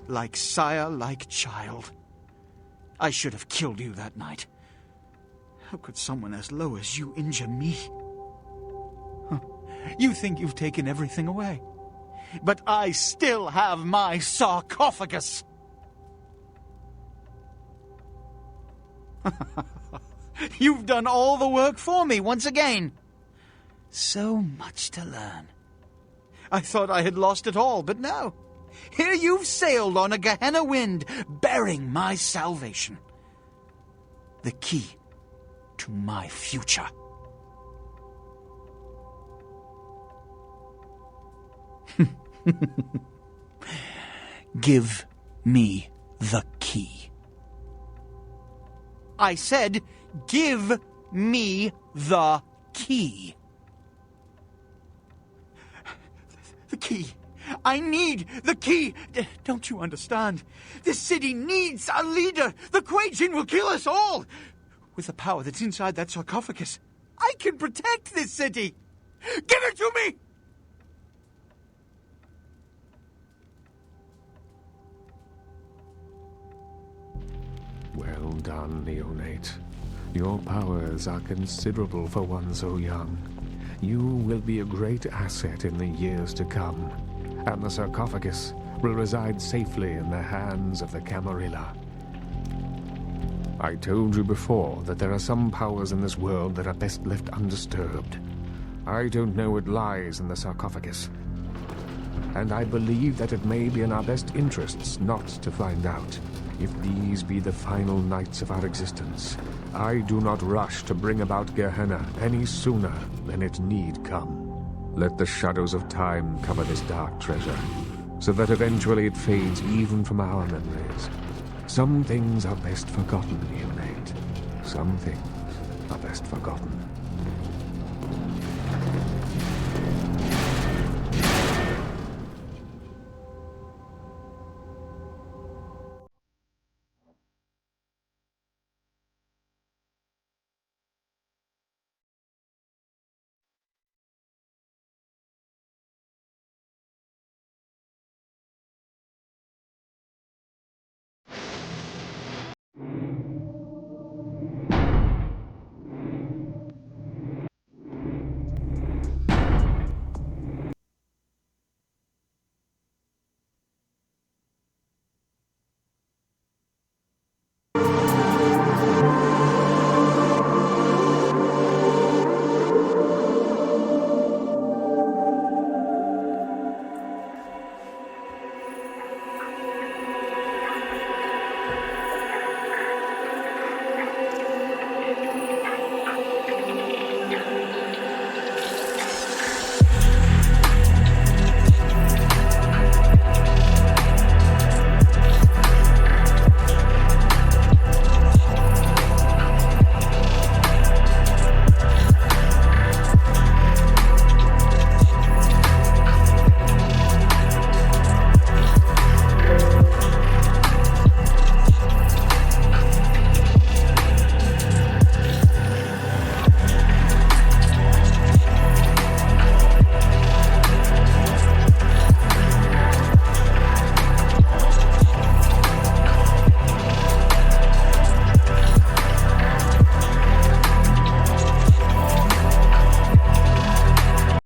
Like sire, like child. I should have killed you that night. How could someone as low as you injure me? Huh. You think you've taken everything away. But I still have my sarcophagus! You've done all the work for me once again. So much to learn. I thought I had lost it all, but no. Here you've sailed on a Gehenna wind, bearing my salvation. The key to my future. Give me the key. I said, give me the key. The key. I need the key. Don't you understand? This city needs a leader. The Kuei-jin will kill us all. With the power that's inside that sarcophagus, I can protect this city. Give it to me! Well done, neonate. Your powers are considerable for one so young. You will be a great asset in the years to come, and the sarcophagus will reside safely in the hands of the Camarilla. I told you before that there are some powers in this world that are best left undisturbed. I don't know what lies in the sarcophagus, and I believe that it may be in our best interests not to find out. If these be the final nights of our existence, I do not rush to bring about Gehenna any sooner than it need come. Let the shadows of time cover this dark treasure, so that eventually it fades even from our memories. Some things are best forgotten, neonate. Some things are best forgotten.